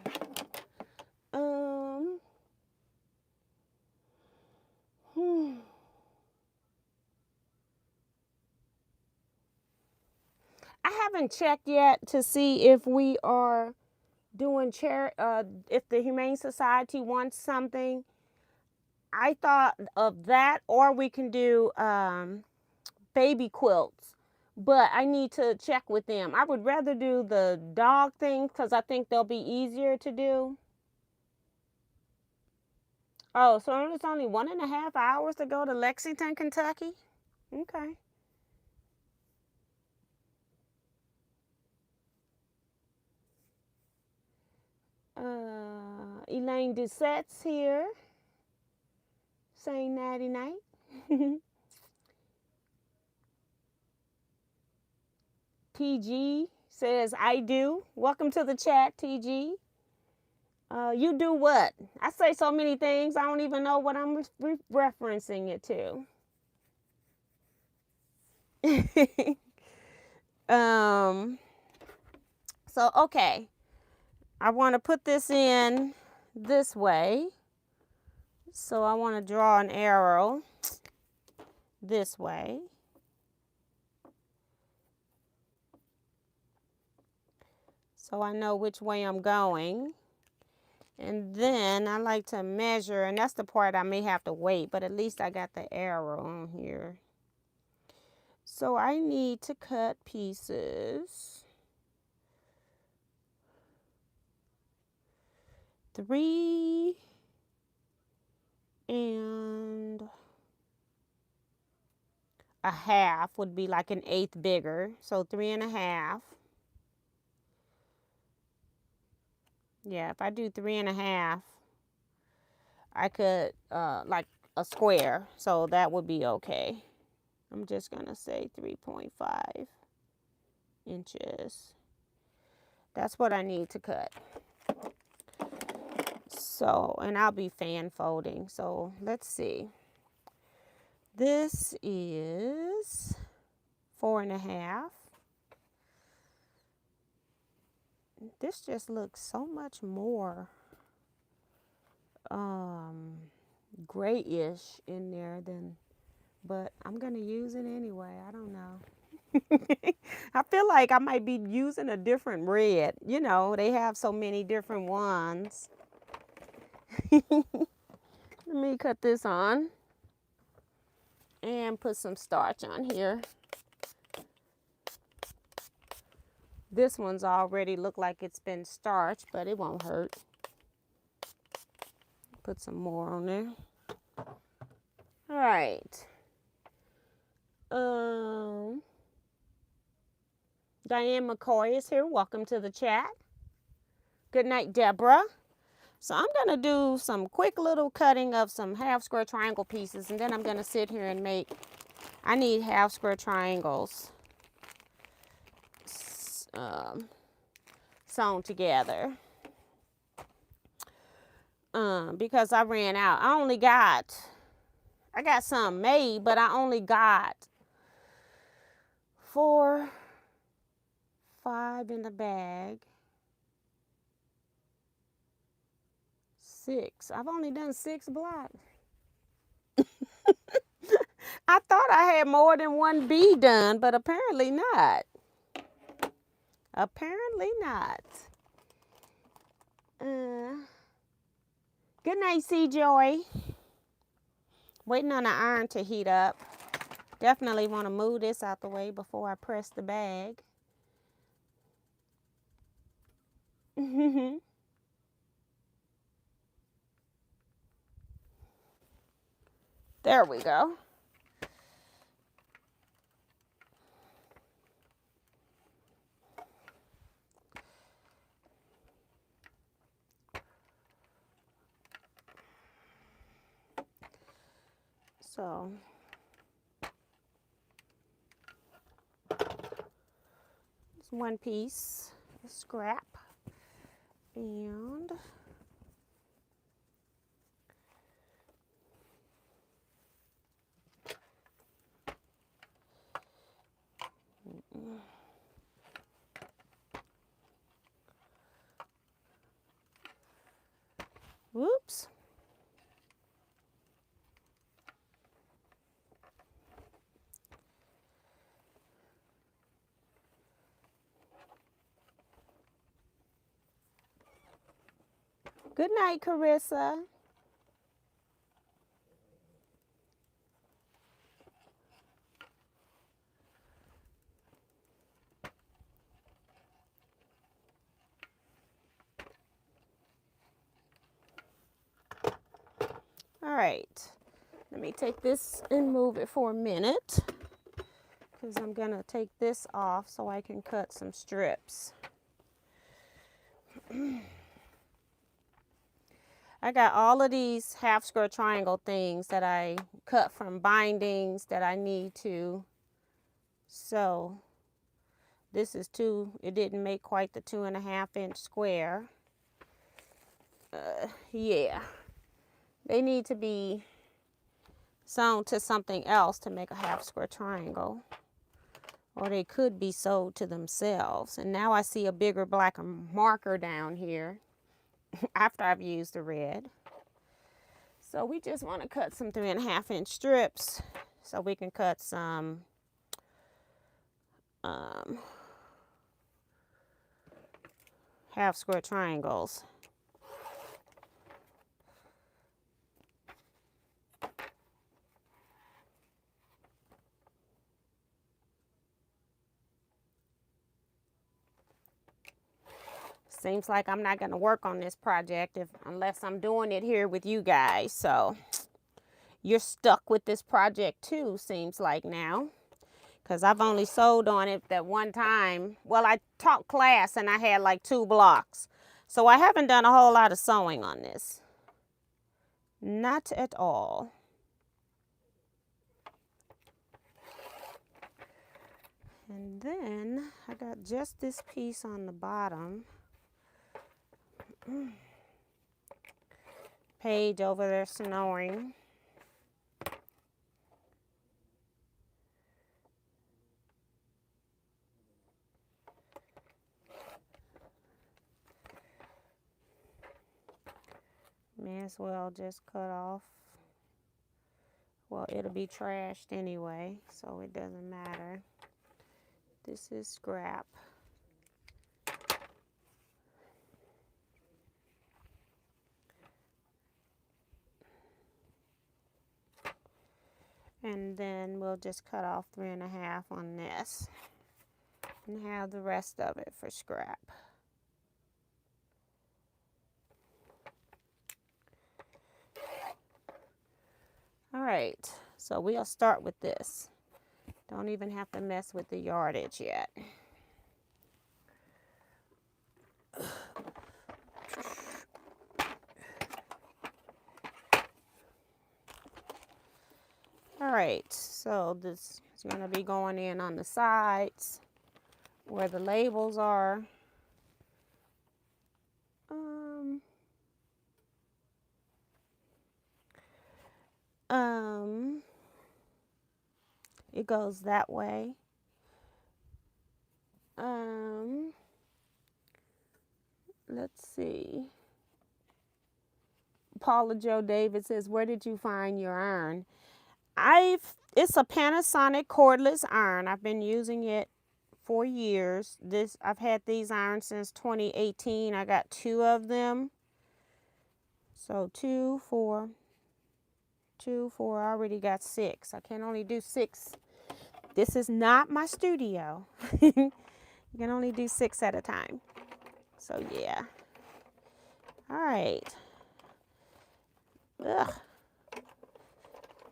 [SPEAKER 1] I haven't checked yet to see if we are doing if the Humane Society wants something. I thought of that, or we can do baby quilts, but I need to check with them. I would rather do the dog thing because I think they'll be easier to do. Oh, so it's only 1.5 hours to go to Lexington, Kentucky? Okay. Elaine Doucette's here, saying nighty night. TG says, I do. Welcome to the chat, TG. You do what? I say so many things, I don't even know what I'm referencing it to. So, okay. I want to put this in this way. So I want to draw an arrow this way. So I know which way I'm going. And then I like to measure, and that's the part I may have to wait, but at least I got the arrow on here. So I need to cut pieces 3 and a half would be like 1/8 bigger. So 3 1/2. Yeah, if I do 3 1/2, I could like a square. So that would be okay. I'm just gonna say 3.5 inches. That's what I need to cut. So, and I'll be fan folding. So let's see. This is 4 1/2. This just looks so much more grayish in there than, but I'm gonna use it anyway. I don't know. I feel like I might be using a different red. You know, they have so many different ones. Let me cut this on and put some starch on here. This one's already look like it's been starched, but it won't hurt. Put some more on there. All right. Diane McCoy is here. Welcome to the chat. Good night, Deborah. So I'm going to do some quick little cutting of some half square triangle pieces, and then I'm going to sit here and make, I need half square triangles sewn together. Because I ran out. I got some made, but I only got 4, 5 in the bag. 6. I've only done 6 blocks. I thought I had more than one bee done, but apparently not. Apparently not. Good night, C Joy. Waiting on the iron to heat up. Definitely want to move this out the way before I press the bag. There we go. So it's one piece, a scrap, and whoops. Good night, Carissa. All right, let me take this and move it for a minute because I'm gonna take this off so I can cut some strips. I got all of these half square triangle things that I cut from bindings that I need to sew. This is it didn't make quite the 2 1/2 inch square. Yeah. They need to be sewn to something else to make a half square triangle. Or they could be sewed to themselves. And now I see a bigger black marker down here after I've used the red. So we just want to cut some 3 1/2 inch strips so we can cut some half square triangles. seems like I'm not going to work on this project unless I'm doing it here with you guys. So you're stuck with this project too, seems like now. Because I've only sewed on it that one time. Well, I taught class and I had like 2 blocks. So I haven't done a whole lot of sewing on this. Not at all. And then I got just this piece on the bottom. Paige over there snoring. May as well just cut off. Well, it'll be trashed anyway, so it doesn't matter. This is scrap. And then we'll just cut off 3.5 on this and have the rest of it for scrap. All right, so we'll start with this. Don't even have to mess with the yardage yet. All right, so this is going to be going in on the sides where the labels are. It goes that way. Let's see. Paula Joe David says, where did you find your iron? It's a Panasonic cordless iron. I've been using it for years. I've had these irons since 2018. I got 2 of them. So 2, 4, 2, 4. I already got 6. I can only do 6. This is not my studio. You can only do 6 at a time. So yeah. All right. Ugh.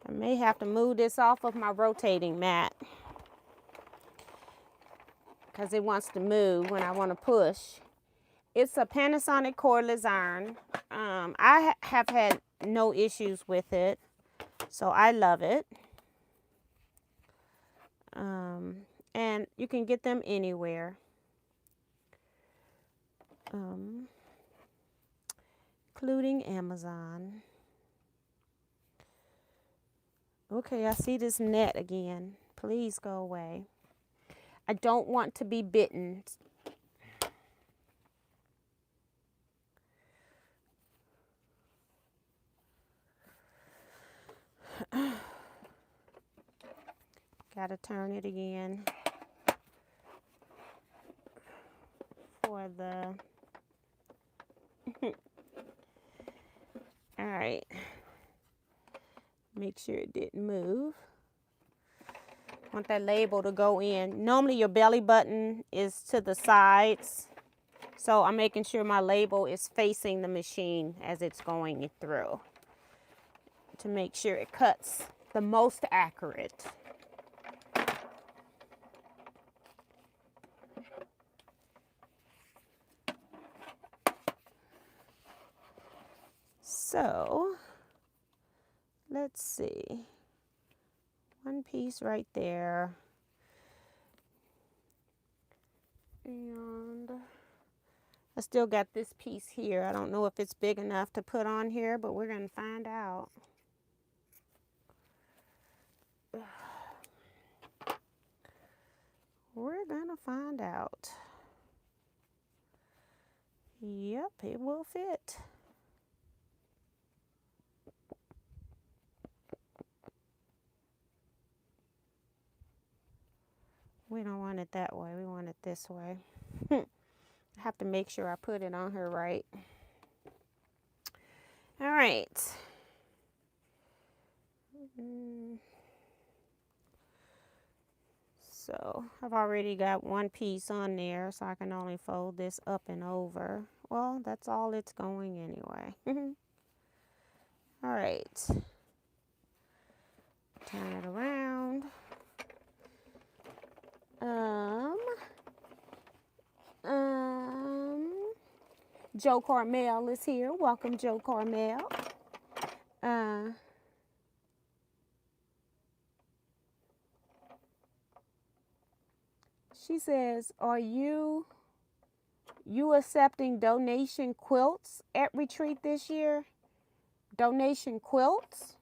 [SPEAKER 1] I may have to move this off of my rotating mat because it wants to move when I want to push. It's a Panasonic cordless iron. I have had no issues with it, so I love it. And you can get them anywhere. Including Amazon. Okay, I see this net again. Please go away. I don't want to be bitten. Gotta turn it again for the... All right. Make sure it didn't move. Want that label to go in. Normally your belly button is to the sides. So I'm making sure my label is facing the machine as it's going through to make sure it cuts the most accurate. So let's see. One piece right there. And I still got this piece here. I don't know if it's big enough to put on here, but we're going to find out. We're going to find out. Yep, it will fit. We don't want it that way. We want it this way. I have to make sure I put it on her right. All right. So I've already got one piece on there, so I can only fold this up and over. Well, that's all it's going anyway. All right. Turn it around. Joe Carmel is here. Welcome, Joe Carmel. She says, are you accepting donation quilts at retreat this year? Donation quilts?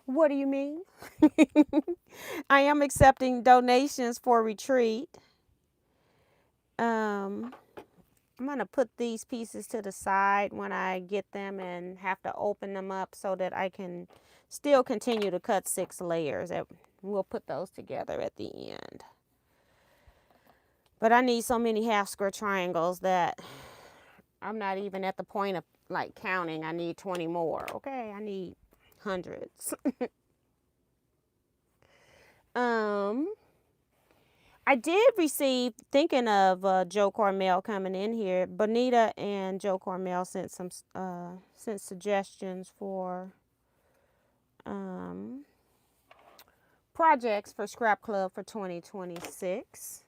[SPEAKER 1] What do you mean? I am accepting donations for retreat. I'm going to put these pieces to the side when I get them and have to open them up so that I can still continue to cut 6 layers. We'll put those together at the end. But I need so many half square triangles that I'm not even at the point of like counting. I need 20 more. Okay, I need hundreds. I did receive, thinking of Joe Carmel coming in here, Bonita and Joe Carmel sent some suggestions for projects for Scrap Club for 2026.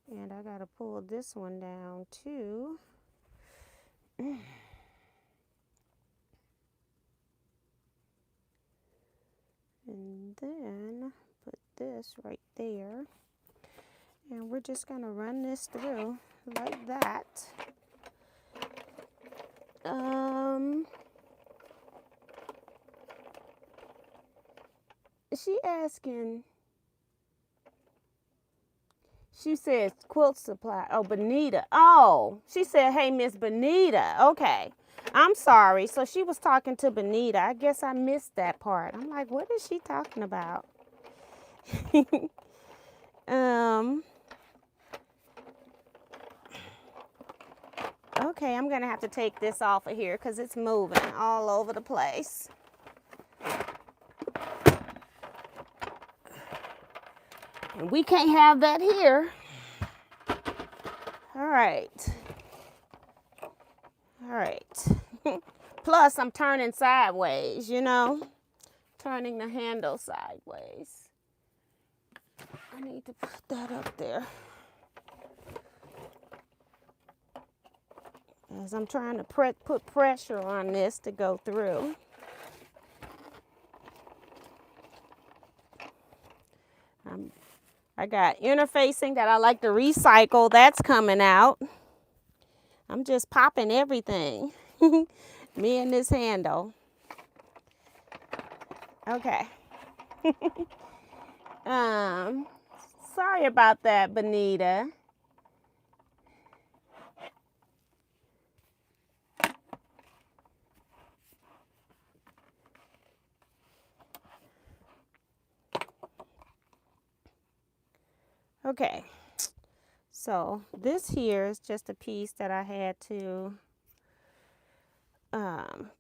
[SPEAKER 1] And I gotta pull this one down too. And then put this right there. And we're just gonna run this through like that. She asking, she says quilt supply. Oh, Bonita. Oh, she said, hey, Miss Bonita. Okay. I'm sorry. So she was talking to Bonita. I guess I missed that part. I'm like, what is she talking about? Okay, I'm going to have to take this off of here because it's moving all over the place. And we can't have that here. All right. All right. Plus, I'm turning sideways, you know. Turning the handle sideways. I need to put that up there. As I'm trying to put pressure on this to go through. I got interfacing that I like to recycle. That's coming out. I'm just popping everything. Me and this handle. Okay. Sorry about that, Bonita. Okay, so this here is just a piece that I had to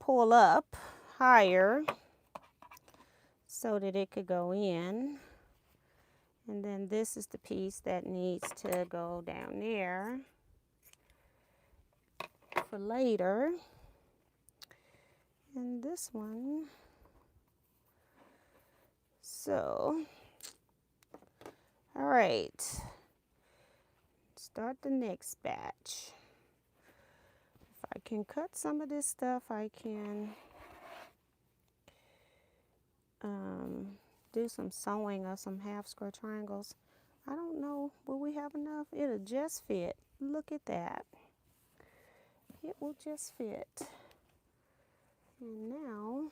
[SPEAKER 1] pull up higher so that it could go in. And then this is the piece that needs to go down there for later. And this one. So, all right. Start the next batch. If I can cut some of this stuff, I can do some sewing of some half square triangles. I don't know, will we have enough? It'll just fit. Look at that. It will just fit. And now,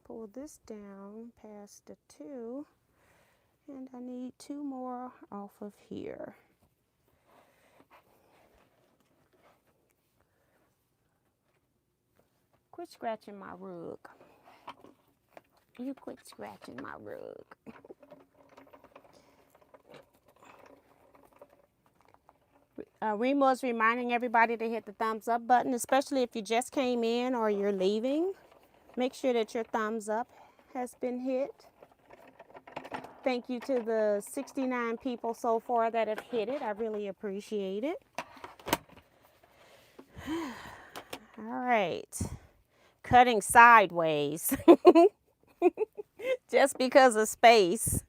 [SPEAKER 1] pull this down past the 2. And I need 2 more off of here. Quit scratching my rug. You quit scratching my rug. Remo's reminding everybody to hit the thumbs up button, especially if you just came in or you're leaving. Make sure that your thumbs up has been hit. Thank you to the 69 people so far that have hit it. I really appreciate it. All right. Cutting sideways. Just because of space.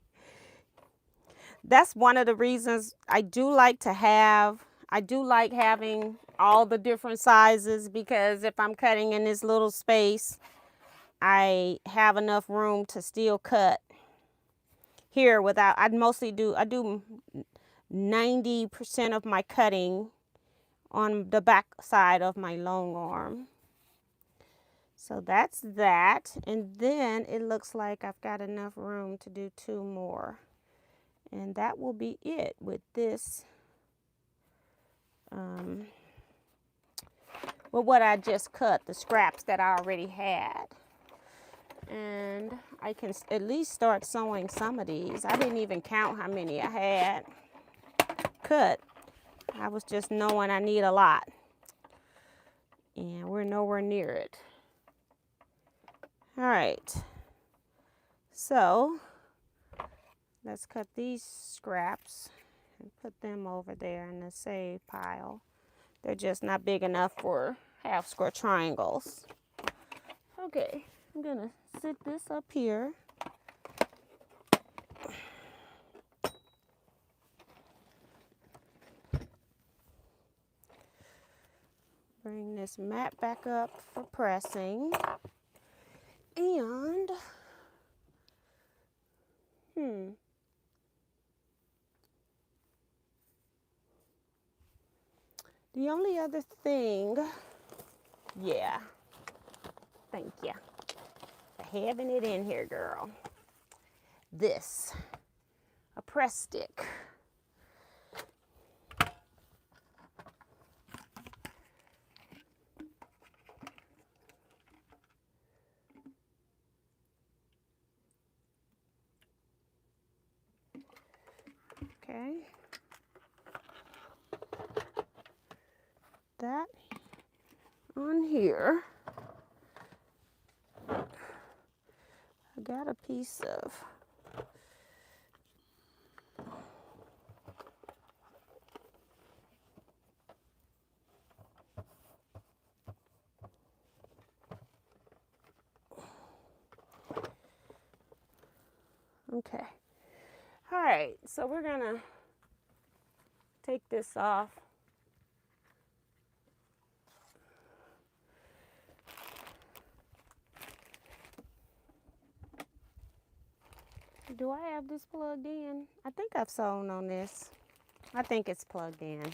[SPEAKER 1] That's one of the reasons I do like having all the different sizes, because if I'm cutting in this little space, I have enough room to still cut here without, I do 90% of my cutting on the back side of my long arm. So that's that. And then it looks like I've got enough room to do 2 more. And that will be it with this, with what I just cut, the scraps that I already had. And I can at least start sewing some of these. I didn't even count how many I had cut. I was just knowing I need a lot. And we're nowhere near it. All right. So let's cut these scraps and put them over there in the save pile. They're just not big enough for half square triangles. Okay, I'm gonna sit this up here. Bring this mat back up for pressing. And, the only other thing, yeah, thank you for having it in here, girl. This, a press stick. Okay. That on here. I got a piece of okay. All right, so we're gonna take this off. Do I have this plugged in? I think I've sewn on this. I think it's plugged in.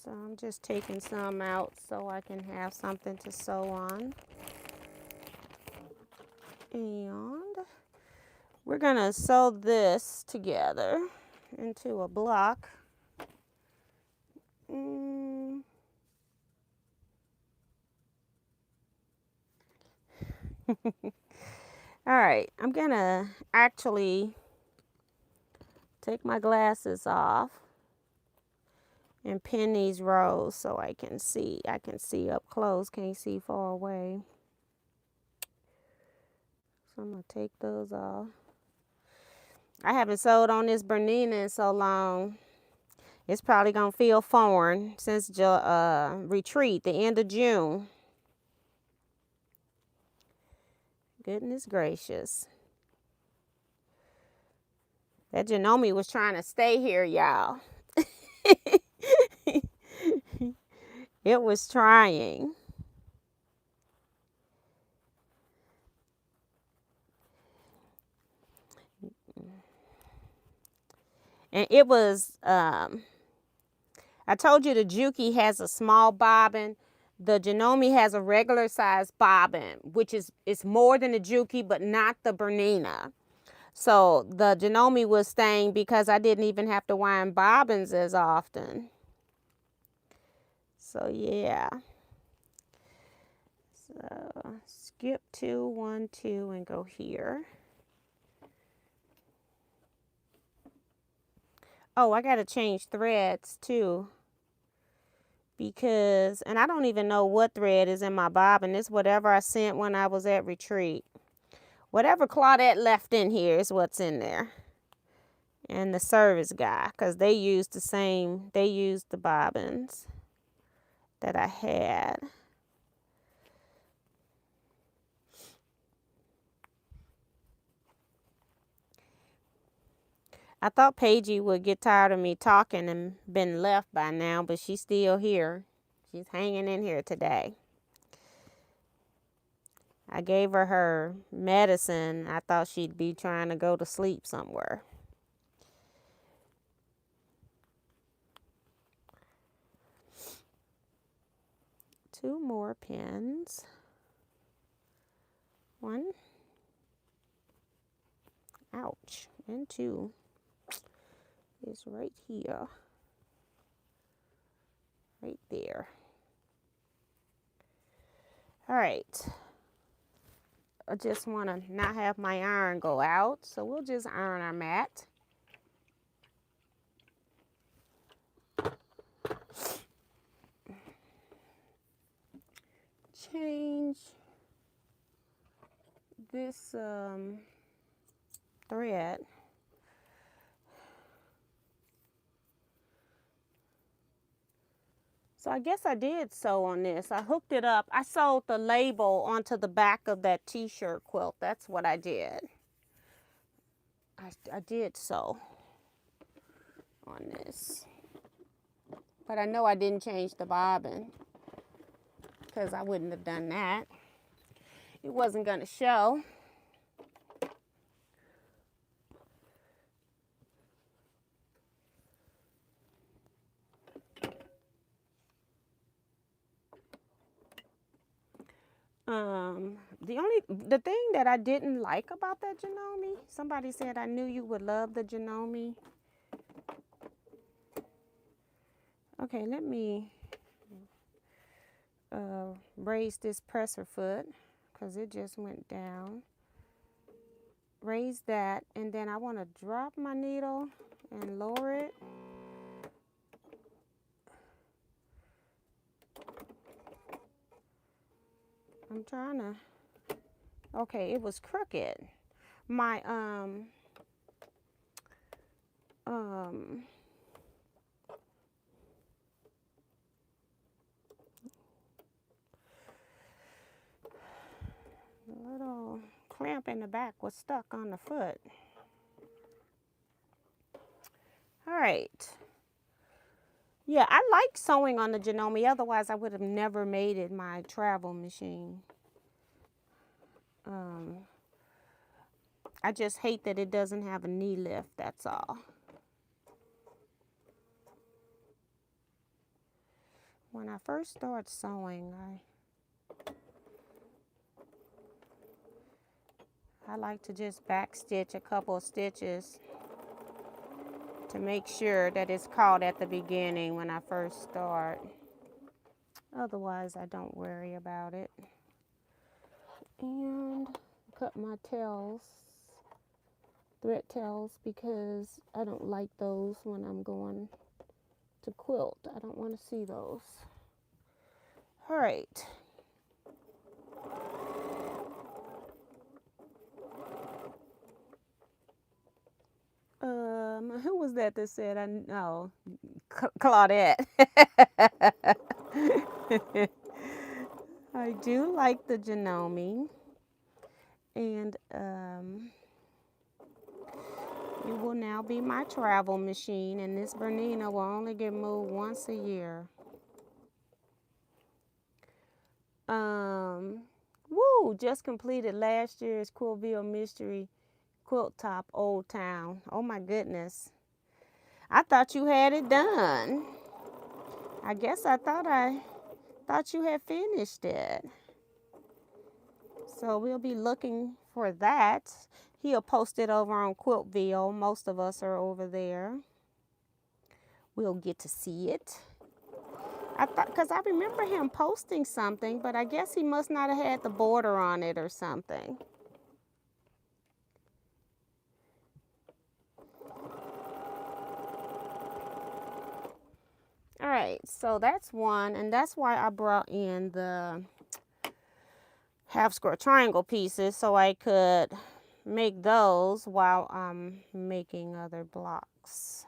[SPEAKER 1] So I'm just taking some out so I can have something to sew on. And we're gonna sew this together into a block. All right, I'm gonna actually take my glasses off and pin these rows so I can see. I can see up close, can't see far away. So I'm gonna take those off. I haven't sewed on this Bernina in so long. It's probably gonna feel foreign since retreat, the end of June. Goodness gracious. That Janome was trying to stay here, y'all. It was trying. And it was, I told you the Juki has a small bobbin. The Janome has a regular size bobbin, which is more than the Juki, but not the Bernina. So the Janome was staying because I didn't even have to wind bobbins as often. So yeah. So skip 2, 1, 2, and go here. Oh, I gotta change threads too, because, and I don't even know what thread is in my bobbin. It's whatever I sent when I was at retreat. Whatever Claudette left in here is what's in there. And the service guy, because they used the bobbins that I had. I thought Paigey would get tired of me talking and been left by now, but she's still here. She's hanging in here today. I gave her medicine. I thought she'd be trying to go to sleep somewhere. Two more pins. One. Ouch. And two is right here. Right there. All right. I just want to not have my iron go out, so we'll just iron our mat. Change this thread. So I guess I did sew on this. I hooked it up. I sewed the label onto the back of that t-shirt quilt. That's what I did. I did sew on this. But I know I didn't change the bobbin, because I wouldn't have done that. It wasn't going to show. The thing that I didn't like about that Janome, somebody said I knew you would love the Janome. Okay, let me raise this presser foot, because it just went down. Raise that, and then I want to drop my needle and lower it. I'm trying to, okay, it was crooked. My, the little clamp in the back was stuck on the foot. All right. Yeah, I like sewing on the Janome. Otherwise, I would have never made it my travel machine. I just hate that it doesn't have a knee lift, that's all. When I first started sewing, I like to just back stitch a couple of stitches to make sure that it's caught at the beginning when I first start. Otherwise, I don't worry about it. And cut my tails, thread tails, because I don't like those when I'm going to quilt. I don't want to see those. All right. Who was that said I know? Claudette. I do like the Janome, and it will now be my travel machine, and this Bernina will only get moved once a year. Woo! Just completed last year's Quiltville Mystery Quilt Top Old Town. Oh my goodness. I thought you had it done. I guess I thought you had finished it. So we'll be looking for that. He'll post it over on Quiltville. Most of us are over there. We'll get to see it. I thought, because I remember him posting something, but I guess he must not have had the border on it or something. So that's one, and that's why I brought in the half square triangle pieces so I could make those while I'm making other blocks.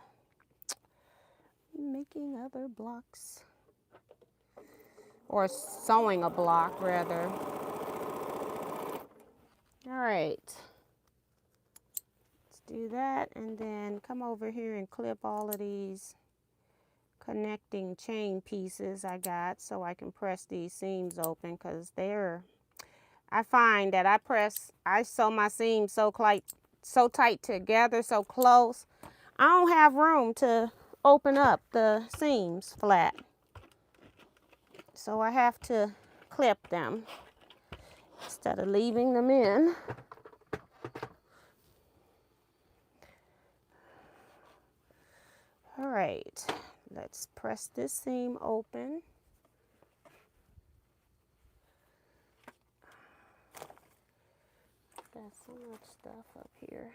[SPEAKER 1] Or sewing a block rather. All right. Let's do that, and then come over here and clip all of these connecting chain pieces I got so I can press these seams open, because I find that I sew my seams so tight together, so close, I don't have room to open up the seams flat. So I have to clip them instead of leaving them in. All right, let's press this seam open. Got so much stuff up here.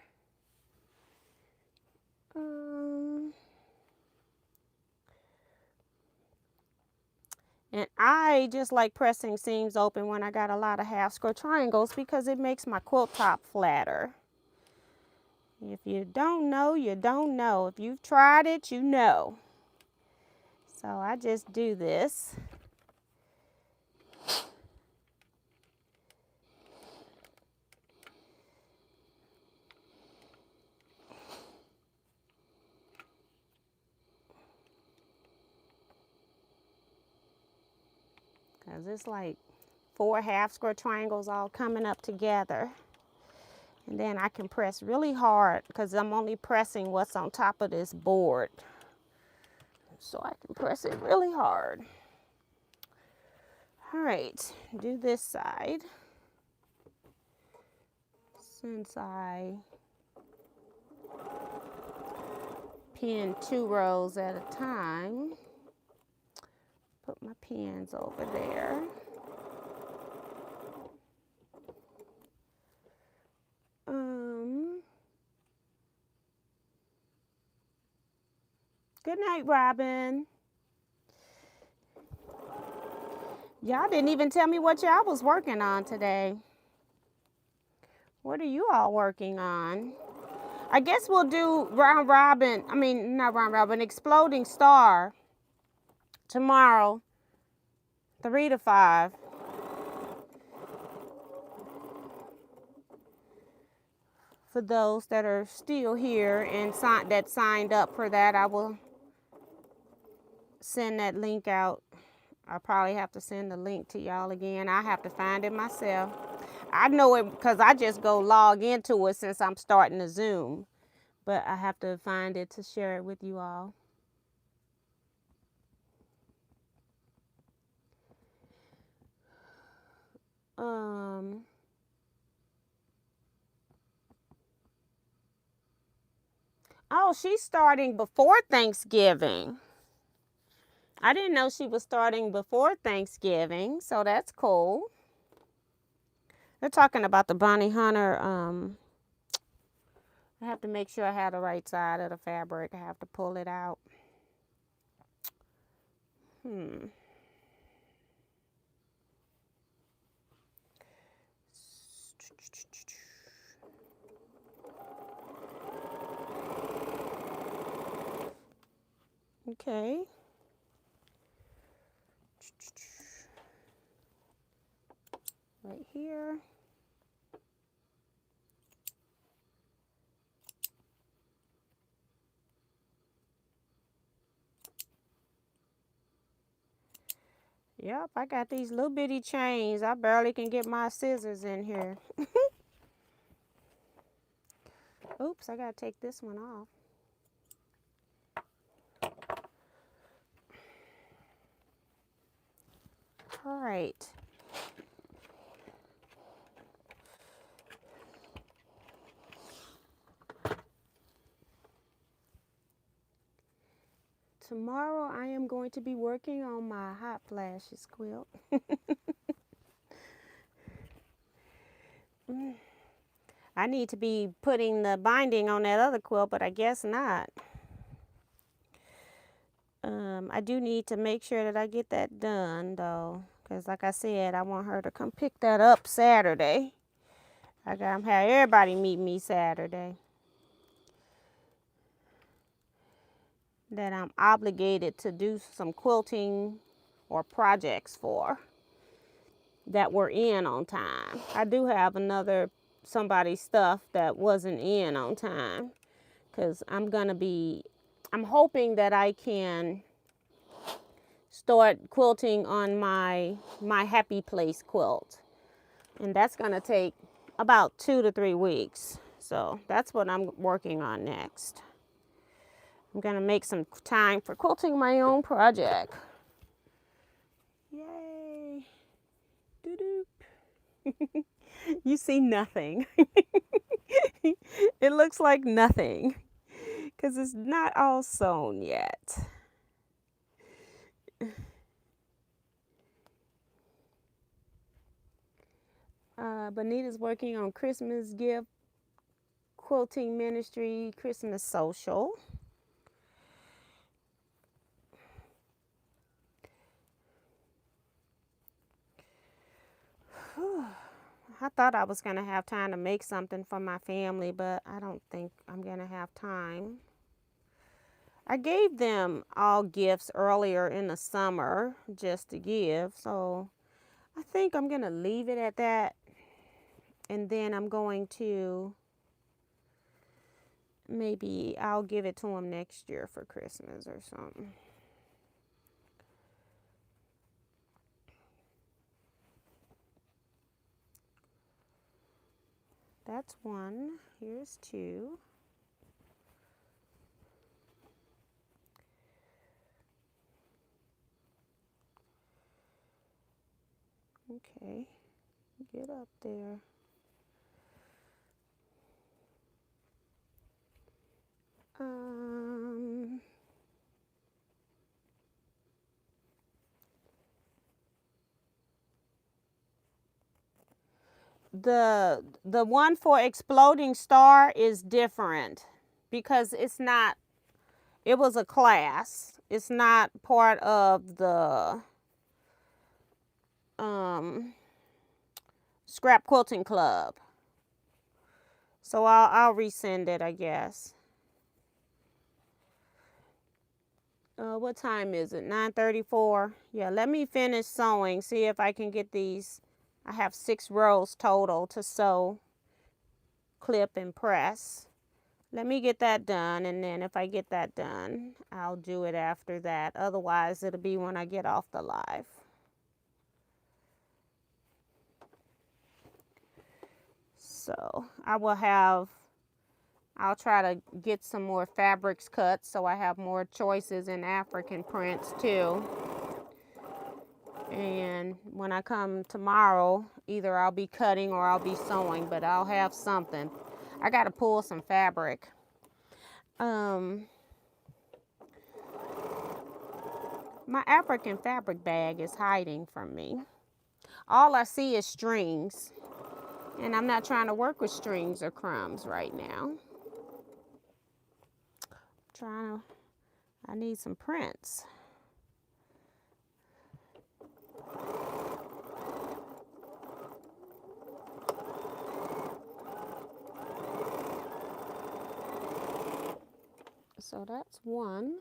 [SPEAKER 1] And I just like pressing seams open when I got a lot of half square triangles because it makes my quilt top flatter. If you don't know, you don't know. If you've tried it, you know. So I just do this. Because it's like 4 half square triangles all coming up together. And then I can press really hard because I'm only pressing what's on top of this board. So I can press it really hard. All right, do this side. Since I pin 2 rows at a time, put my pins over there. Good night, Robin. Y'all didn't even tell me what y'all was working on today. What are you all working on? I guess we'll do not round robin, exploding star tomorrow, 3 to 5. For those that are still here and that signed up for that, I will send that link out. I'll probably have to send the link to y'all again. I have to find it myself. I know it because I just go log into it since I'm starting to Zoom. But I have to find it to share it with you all. Oh, she's starting before Thanksgiving. I didn't know she was starting before Thanksgiving, so that's cool. They're talking about the Bounty Hunter. I have to make sure I have the right side of the fabric. I have to pull it out. Okay. Right here. Yep, I got these little bitty chains. I barely can get my scissors in here. Oops, I gotta take this one off. All right. Tomorrow I am going to be working on my Hot Flashes quilt. I need to be putting the binding on that other quilt, but I guess not. I do need to make sure that I get that done, though, because like I said, I want her to come pick that up Saturday. I got to have everybody meet me Saturday that I'm obligated to do some quilting or projects for that were in on time. I do have somebody's stuff that wasn't in on time, because I'm hoping that I can start quilting on my Happy Place quilt. And that's going to take about 2 to 3 weeks. So that's what I'm working on next. I'm going to make some time for quilting my own project. Yay. Doo-doop. You see nothing. It looks like nothing because it's not all sewn yet. Bonita's working on Christmas gift quilting ministry Christmas social. I thought I was going to have time to make something for my family, but I don't think I'm going to have time. I gave them all gifts earlier in the summer just to give, so I think I'm going to leave it at that. And then I'm going to, maybe I'll give it to them next year for Christmas or something. That's one. Here's two. Okay, get up there. The one for Exploding Star is different because it was a class. It's not part of the Scrap Quilting Club. So I'll resend it, I guess. What time is it? 9:34. Yeah, let me finish sewing. See if I can get these. I have 6 rows total to sew, clip, and press. Let me get that done, and then if I get that done, I'll do it after that. Otherwise, it'll be when I get off the live. So I'll try to get some more fabrics cut so I have more choices in African prints too. And when I come tomorrow, either I'll be cutting or I'll be sewing, but I'll have something. I got to pull some fabric. My African fabric bag is hiding from me. All I see is strings, and I'm not trying to work with strings or crumbs right now. I need some prints. So that's one.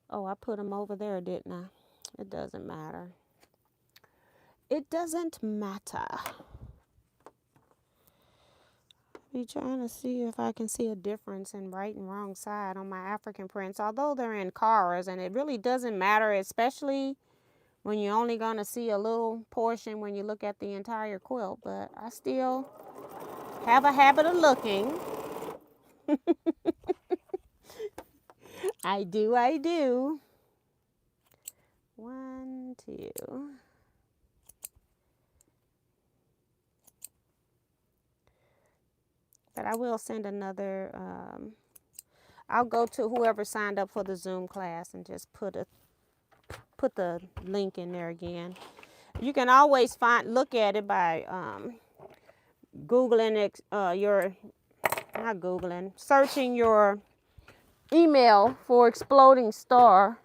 [SPEAKER 1] Oh, I put them over there, didn't I? It doesn't matter. It doesn't matter. Be trying to see if I can see a difference in right and wrong side on my African prints, although they're in cars, and it really doesn't matter, especially when you're only going to see a little portion when you look at the entire quilt. But I still have a habit of looking. I do. 1, 2. But I will send another, I'll go to whoever signed up for the Zoom class and just put the link in there again. You can always look at it by Googling searching your email for Exploding Star.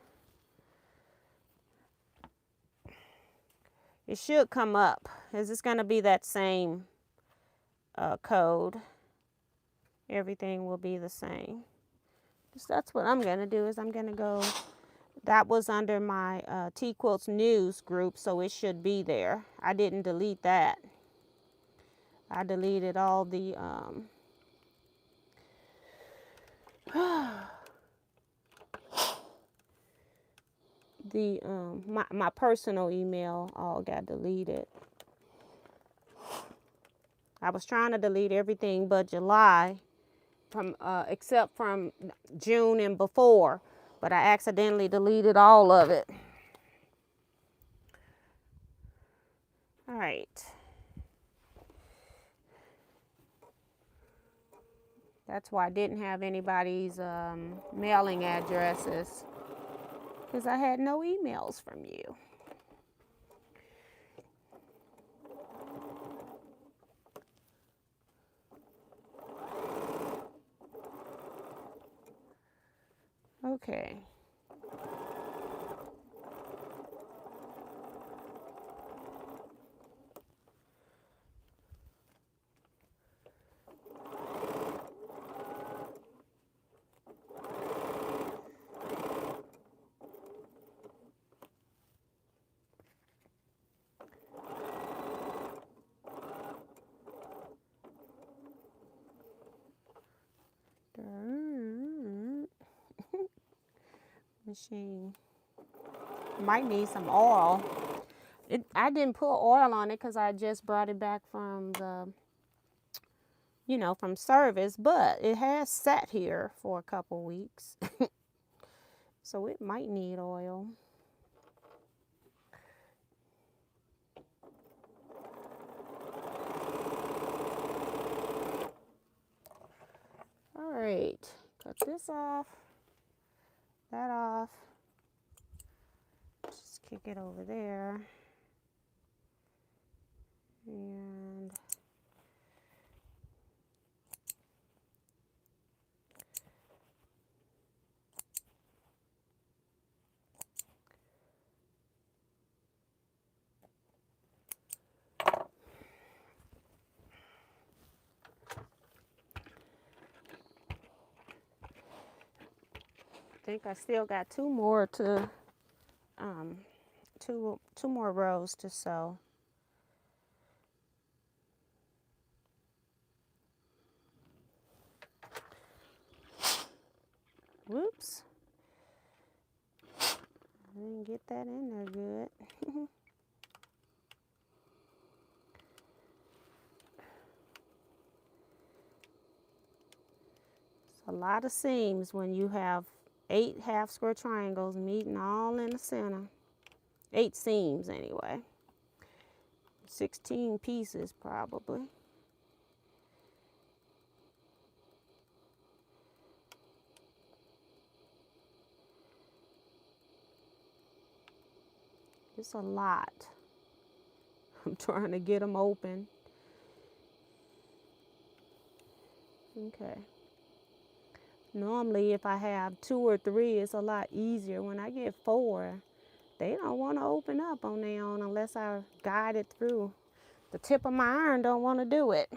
[SPEAKER 1] It should come up. Is this going to be that same code? Everything will be the same. So that's what I'm going to do, is I'm going to go. That was under my Teaquilts news group, so it should be there. I didn't delete that. I deleted all the my personal email all got deleted. I was trying to delete everything but July, from except from June and before, but I accidentally deleted all of it. All right. That's why I didn't have anybody's mailing addresses, because I had no emails from you. Okay. Machine. Might need some oil. I didn't put oil on it because I just brought it back from the, from service, but it has sat here for a couple weeks. So it might need oil. All right, cut this off, that off. Just kick it over there. And I think I still got two more rows to sew. Whoops. I didn't get that in there good. It's a lot of seams when you have 8 half square triangles meeting all in the center. 8 seams anyway. 16 pieces probably. It's a lot. I'm trying to get them open. Okay. Normally if I have 2 or 3, it's a lot easier. When I get 4, they don't want to open up on their own unless I guide it through. The tip of my iron don't want to do it.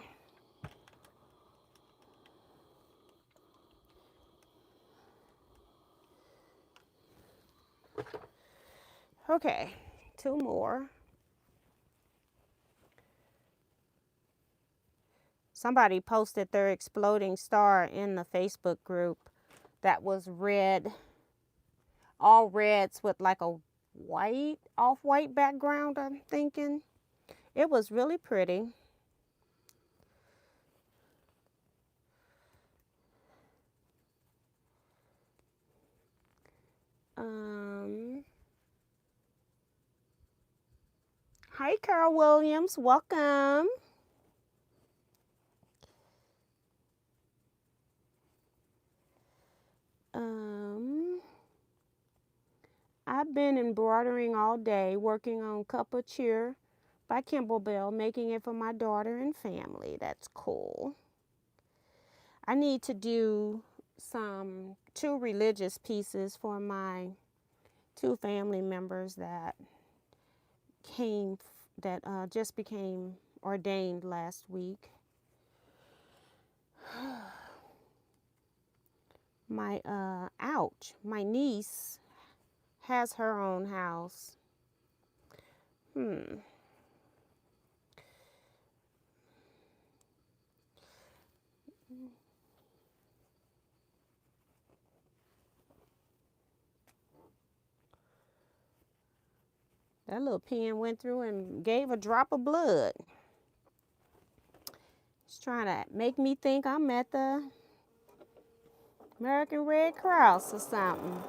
[SPEAKER 1] Okay, 2 more. Somebody posted their exploding star in the Facebook group that was red, all reds with like a white, off-white background, I'm thinking. It was really pretty. Hi, Carol Williams, welcome. I've been embroidering all day, working on Cup of Cheer by Kimball Bell, making it for my daughter and family. That's cool. I need to do some 2 religious pieces for my 2 family members that just became ordained last week. My niece has her own house. That little pen went through and gave a drop of blood. It's trying to make me think I'm at the American Red Cross or something.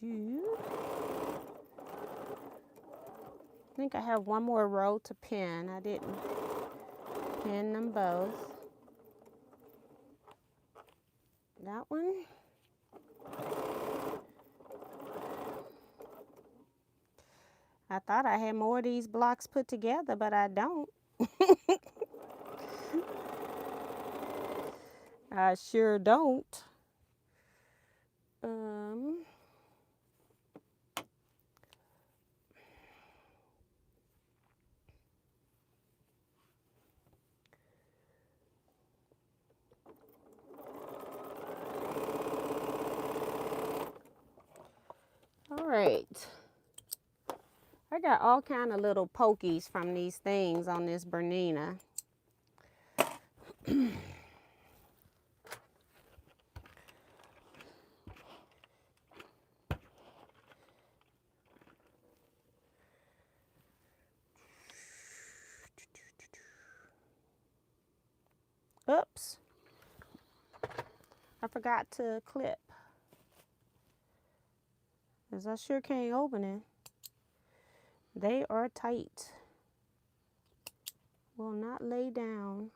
[SPEAKER 1] I think I have one more row to pin. I didn't pin them both. That one. I thought I had more of these blocks put together, but I don't. I sure don't. All right. I got all kind of little pokies from these things on this Bernina. Oops. I forgot to clip. Because I sure can't open it. They are tight. Will not lay down.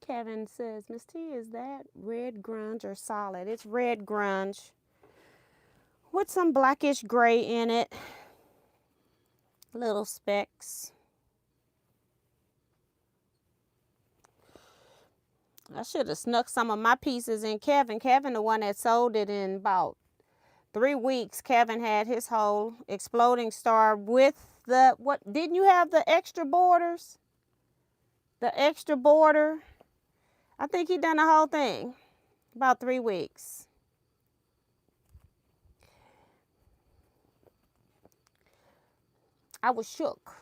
[SPEAKER 1] Kevin says, Miss T, is that red grunge or solid? It's red grunge with some blackish gray in it. Little specks. I should have snuck some of my pieces in Kevin. Kevin, the one that sold it in about 3 weeks. Kevin had his whole exploding star with the, what, didn't you have the extra borders? The extra border. I think he done the whole thing. About 3 weeks. I was shook.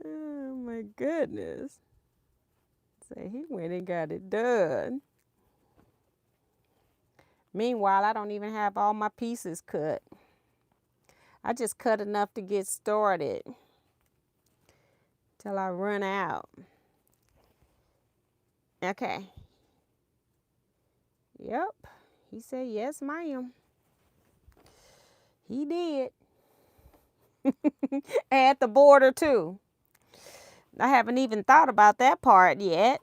[SPEAKER 1] Oh my goodness. Say he went and got it done. Meanwhile, I don't even have all my pieces cut. I just cut enough to get started till I run out. Okay. Yep. He said, yes, ma'am. He did. Add the border too. I haven't even thought about that part yet.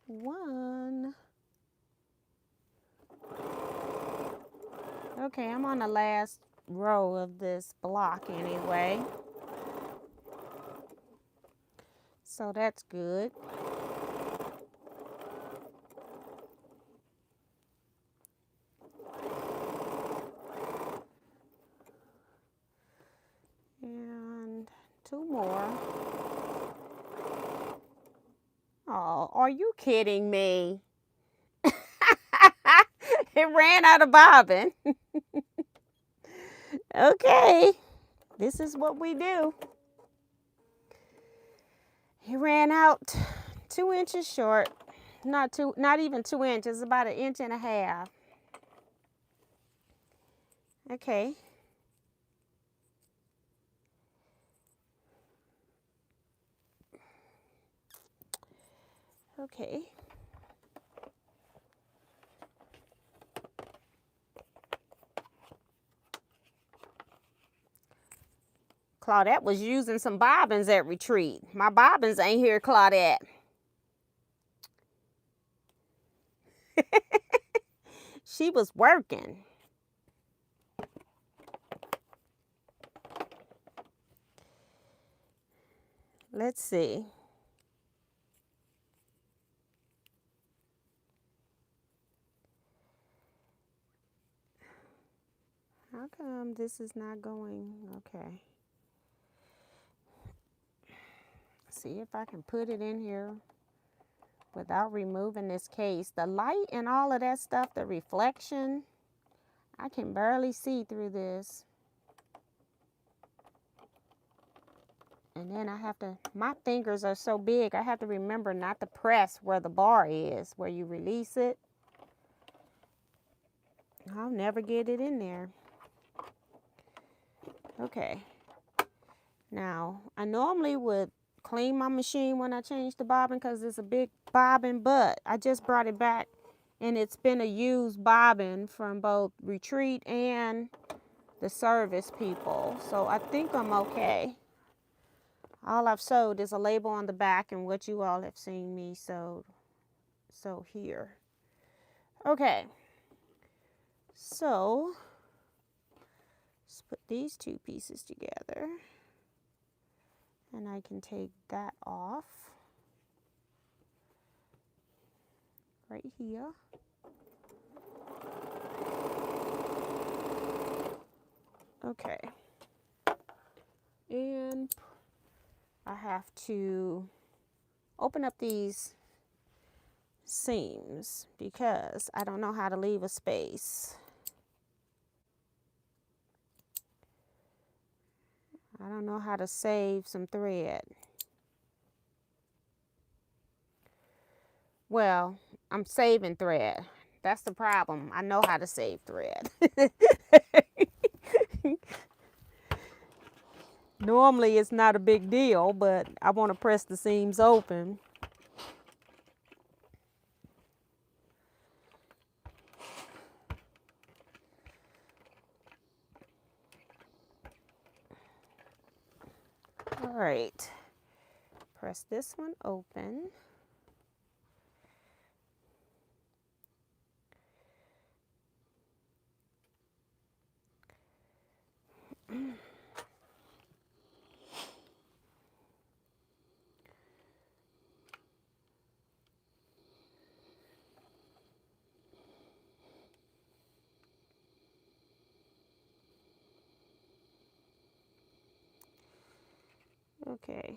[SPEAKER 1] One. Okay, I'm on the last row of this block anyway. So that's good. And 2 more. Oh, are you kidding me? It ran out of bobbin. Okay, this is what we do. It ran out 2 inches short. Not even 2 inches, about 1.5 inches. Okay. Okay. Claudette was using some bobbins at retreat. My bobbins ain't here, Claudette. She was working. Let's see. How come this is not going? Okay. See if I can put it in here without removing this case. The light and all of that stuff, the reflection, I can barely see through this. And then I have to, my fingers are so big, I have to remember not to press where the bar is, where you release it. I'll never get it in there. Okay. Now, I normally would clean my machine when I change the bobbin because it's a big bobbin, but I just brought it back and it's been a used bobbin from both retreat and the service people. So I think I'm okay. All I've sewed is a label on the back and what you all have seen me sew here. Okay. So let's put these 2 pieces together. And I can take that off right here. Okay. And I have to open up these seams because I don't know how to leave a space. I don't know how to save some thread. Well, I'm saving thread. That's the problem. I know how to save thread. Normally it's not a big deal, but I want to press the seams open. All right, press this one open. Okay.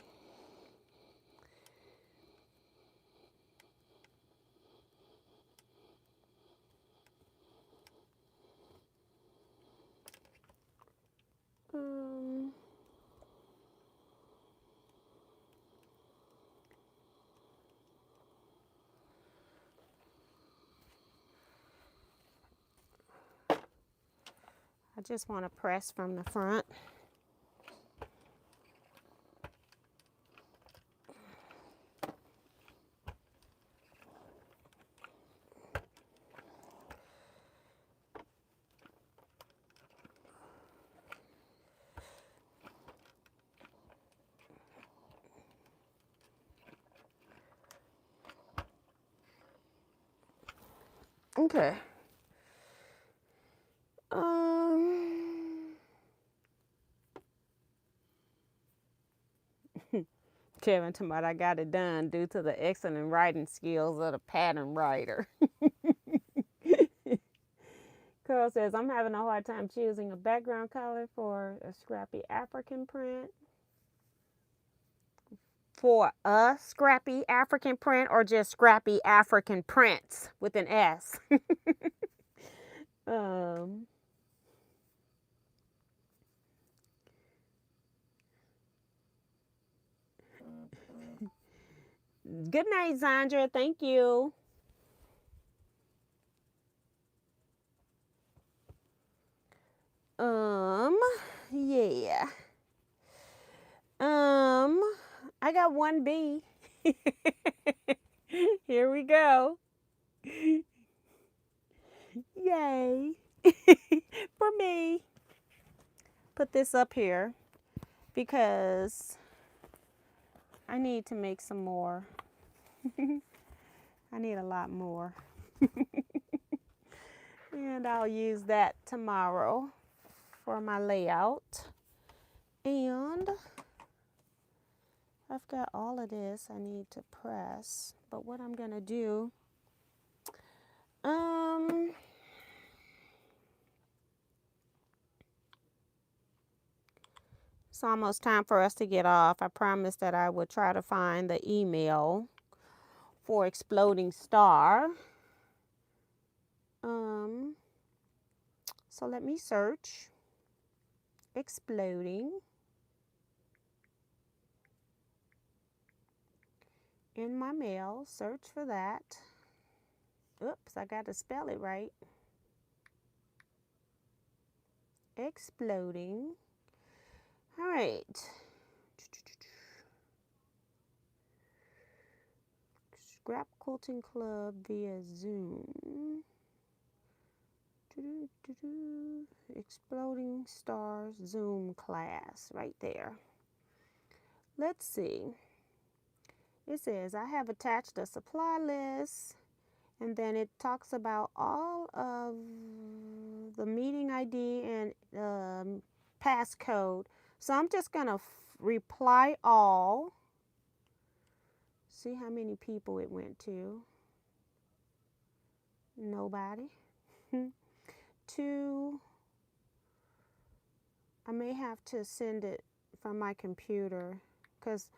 [SPEAKER 1] I just want to press from the front. Okay. Kevin told me I got it done due to the excellent writing skills of the pattern writer. Carl says, I'm having a hard time choosing a background color for a scrappy African print. For a scrappy African print or just scrappy African prints with an S? Good night, Zandra. Thank you. Yeah. I got 1B. Here we go. Yay. For me. Put this up here because I need to make some more. I need a lot more. And I'll use that tomorrow for my layout. And I've got all of this I need to press. But what I'm going to do, it's almost time for us to get off. I promised that I would try to find the email for Exploding Star. So let me search Exploding in my mail. Search for that. Oops, I got to spell it right. Exploding. All right. Scrap Quilting Club via Zoom. Exploding Stars Zoom class right there. Let's see. It says I have attached a supply list, and then it talks about all of the meeting ID and passcode. So I'm just going to reply all. See how many people it went to. Nobody. 2. I may have to send it from my computer because,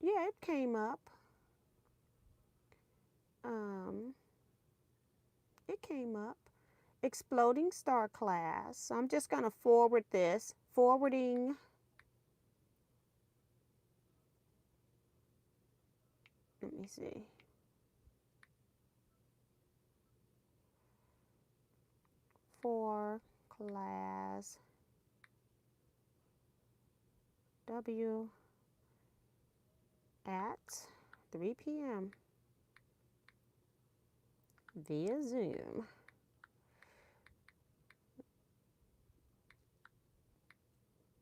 [SPEAKER 1] yeah, it came up. It came up. Exploding Star class. So I'm just going to forward this. Forwarding. Let me see. For class W at 3 p.m. via Zoom.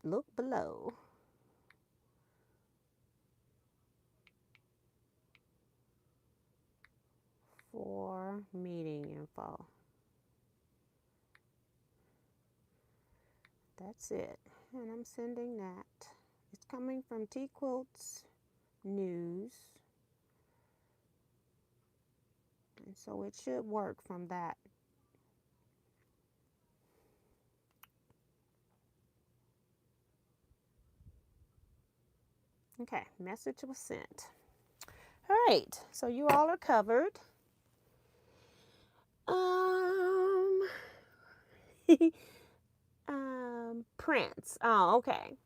[SPEAKER 1] Look below. For meeting info. That's it. And I'm sending that. It's coming from Teaquilts News. And so it should work from that. Okay, message was sent. All right, so you all are covered. Prince. Oh, okay.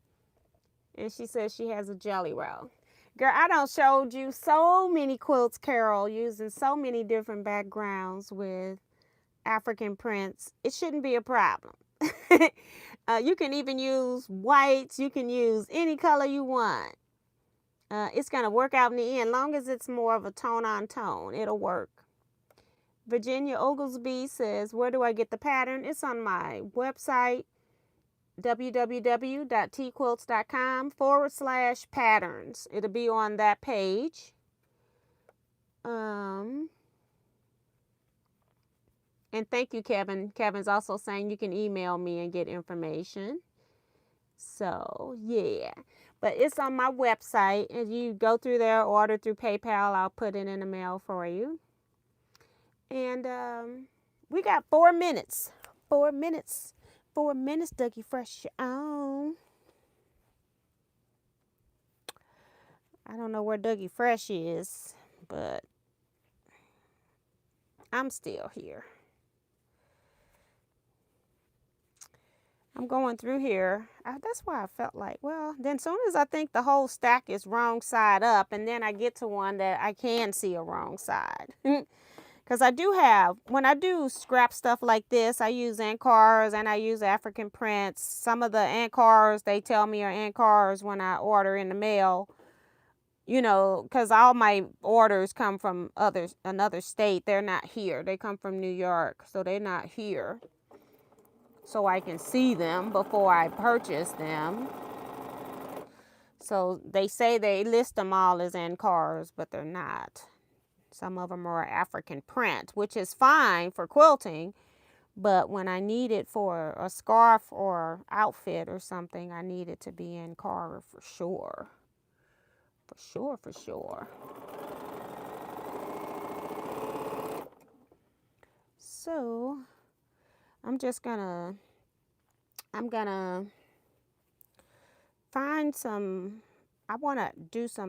[SPEAKER 1] And she says she has a jelly roll. Girl, I done showed you so many quilts, Carol, using so many different backgrounds with African prints. It shouldn't be a problem. You can even use whites. You can use any color you want. It's going to work out in the end. Long as it's more of a tone on tone, it'll work. Virginia Oglesby says, where do I get the pattern? It's on my website, www.teaquilts.com/patterns. It'll be on that page. And thank you, Kevin. Kevin's also saying you can email me and get information. So, yeah. But it's on my website, and you go through there, order through PayPal. I'll put it in the mail for you. And we got 4 minutes. 4 minutes. 4 minutes, Dougie Fresh on. I don't know where Dougie Fresh is, but I'm still here. I'm going through here. That's why I felt like, well, then soon as I think the whole stack is wrong side up, and then I get to one that I can see a wrong side. Because I do have, when I do scrap stuff like this, I use Ankars and I use African prints. Some of the Ankars, they tell me are Ankars when I order in the mail. You know, because all my orders come from another state. They're not here. They come from New York, so they're not here. So I can see them before I purchase them. So they say they list them all as Ankars, but they're not. Some of them are African print, which is fine for quilting. But when I need it for a scarf or outfit or something, I need it to be Ankara for sure. For sure. So I'm gonna find some, I want to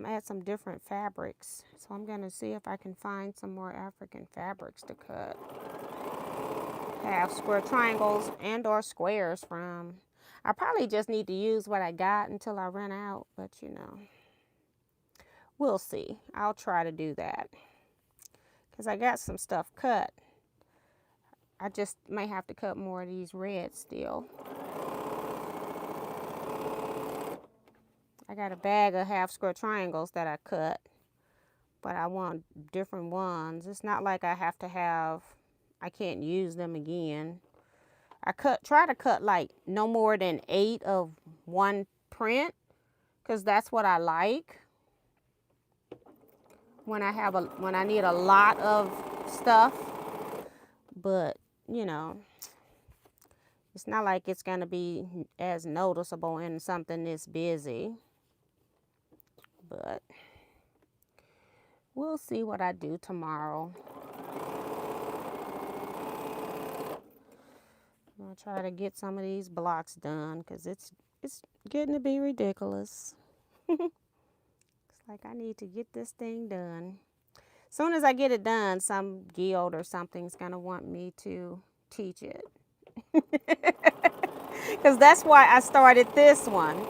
[SPEAKER 1] add some different fabrics. So I'm gonna see if I can find some more African fabrics to cut. Half square triangles and or squares from. I probably just need to use what I got until I run out, but you know. We'll see. I'll try to do that. Because I got some stuff cut. I just may have to cut more of these reds still. I got a bag of half square triangles that I cut. But I want different ones. It's not like I can't use them again. I try to cut like no more than 8 of one print. Because that's what I like. When I need a lot of stuff, but you know, it's not like it's gonna be as noticeable in something this busy, but we'll see what I do tomorrow. I'm gonna try to get some of these blocks done because it's getting to be ridiculous. Like I need to get this thing done. As soon as I get it done, some guild or something's gonna want me to teach it. Because that's why I started this one.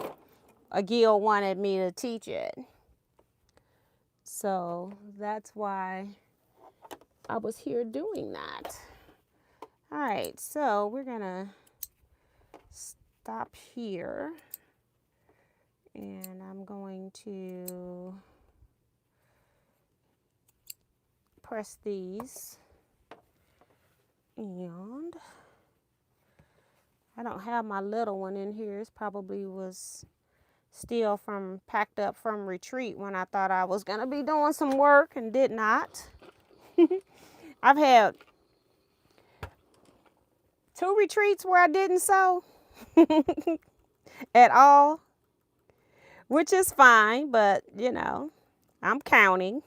[SPEAKER 1] A guild wanted me to teach it. So that's why I was here doing that. All right, so we're gonna stop here. And I'm going to press these. And I don't have my little one in here. It probably was still packed up from retreat when I thought I was going to be doing some work and did not. I've had 2 retreats where I didn't sew at all. Which is fine, but, you know, I'm counting.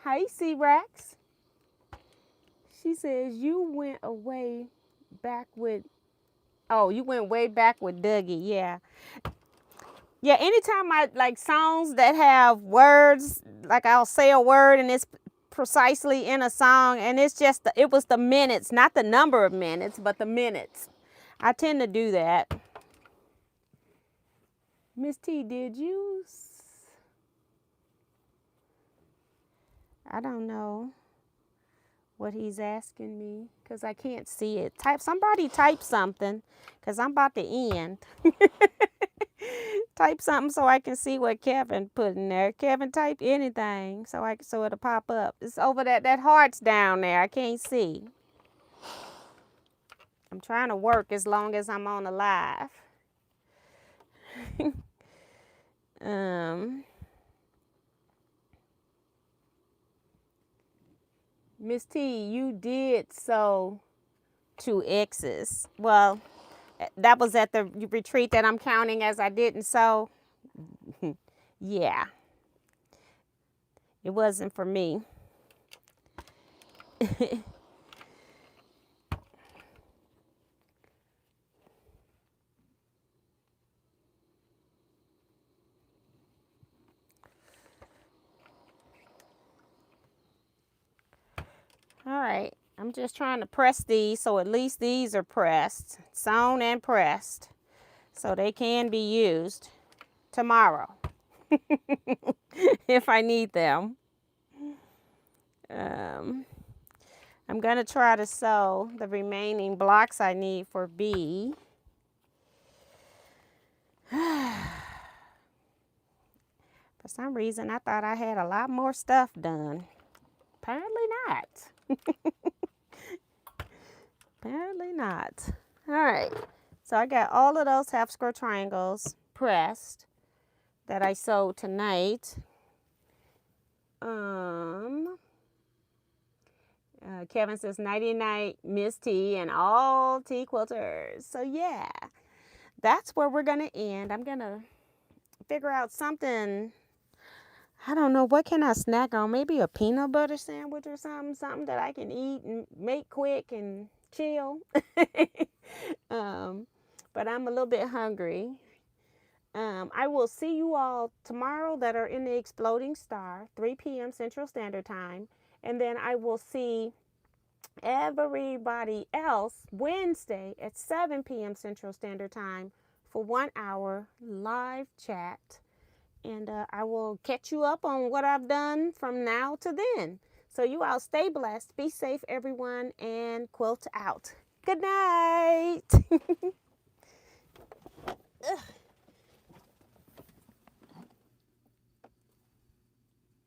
[SPEAKER 1] Hi, C-Rex. She says you went way back with Dougie, yeah. Yeah, anytime I like songs that have words, like I'll say a word and it's precisely in a song, and it was the minutes, not the number of minutes, but the minutes. I tend to do that. Miss T, did you? I don't know what he's asking me because I can't see it. Somebody type something because I'm about to end. Type something so I can see what Kevin put in there. Kevin, type anything so it'll pop up. It's over that heart's down there. I can't see. I'm trying to work as long as I'm on the live. Miss T, you did sew 2 X's. Well, that was at the retreat that I'm counting as I didn't sew. Yeah. It wasn't for me. All right, I'm just trying to press these so at least these are pressed, sewn and pressed, so they can be used tomorrow if I need them. I'm going to try to sew the remaining blocks I need for B. For some reason, I thought I had a lot more stuff done. Apparently not. Apparently not. All right. So I got all of those half square triangles pressed that I sewed tonight. Kevin says, nighty night, Miss T and all T quilters. So yeah, that's where we're going to end. I'm going to figure out something. I don't know, what can I snack on? Maybe a peanut butter sandwich or something that I can eat and make quick and chill. But I'm a little bit hungry. I will see you all tomorrow that are in the Exploding Star, 3 p.m. Central Standard Time. And then I will see everybody else Wednesday at 7 p.m. Central Standard Time for 1 hour live chat. And I will catch you up on what I've done from now to then. So you all stay blessed. Be safe, everyone, and quilt out. Good night.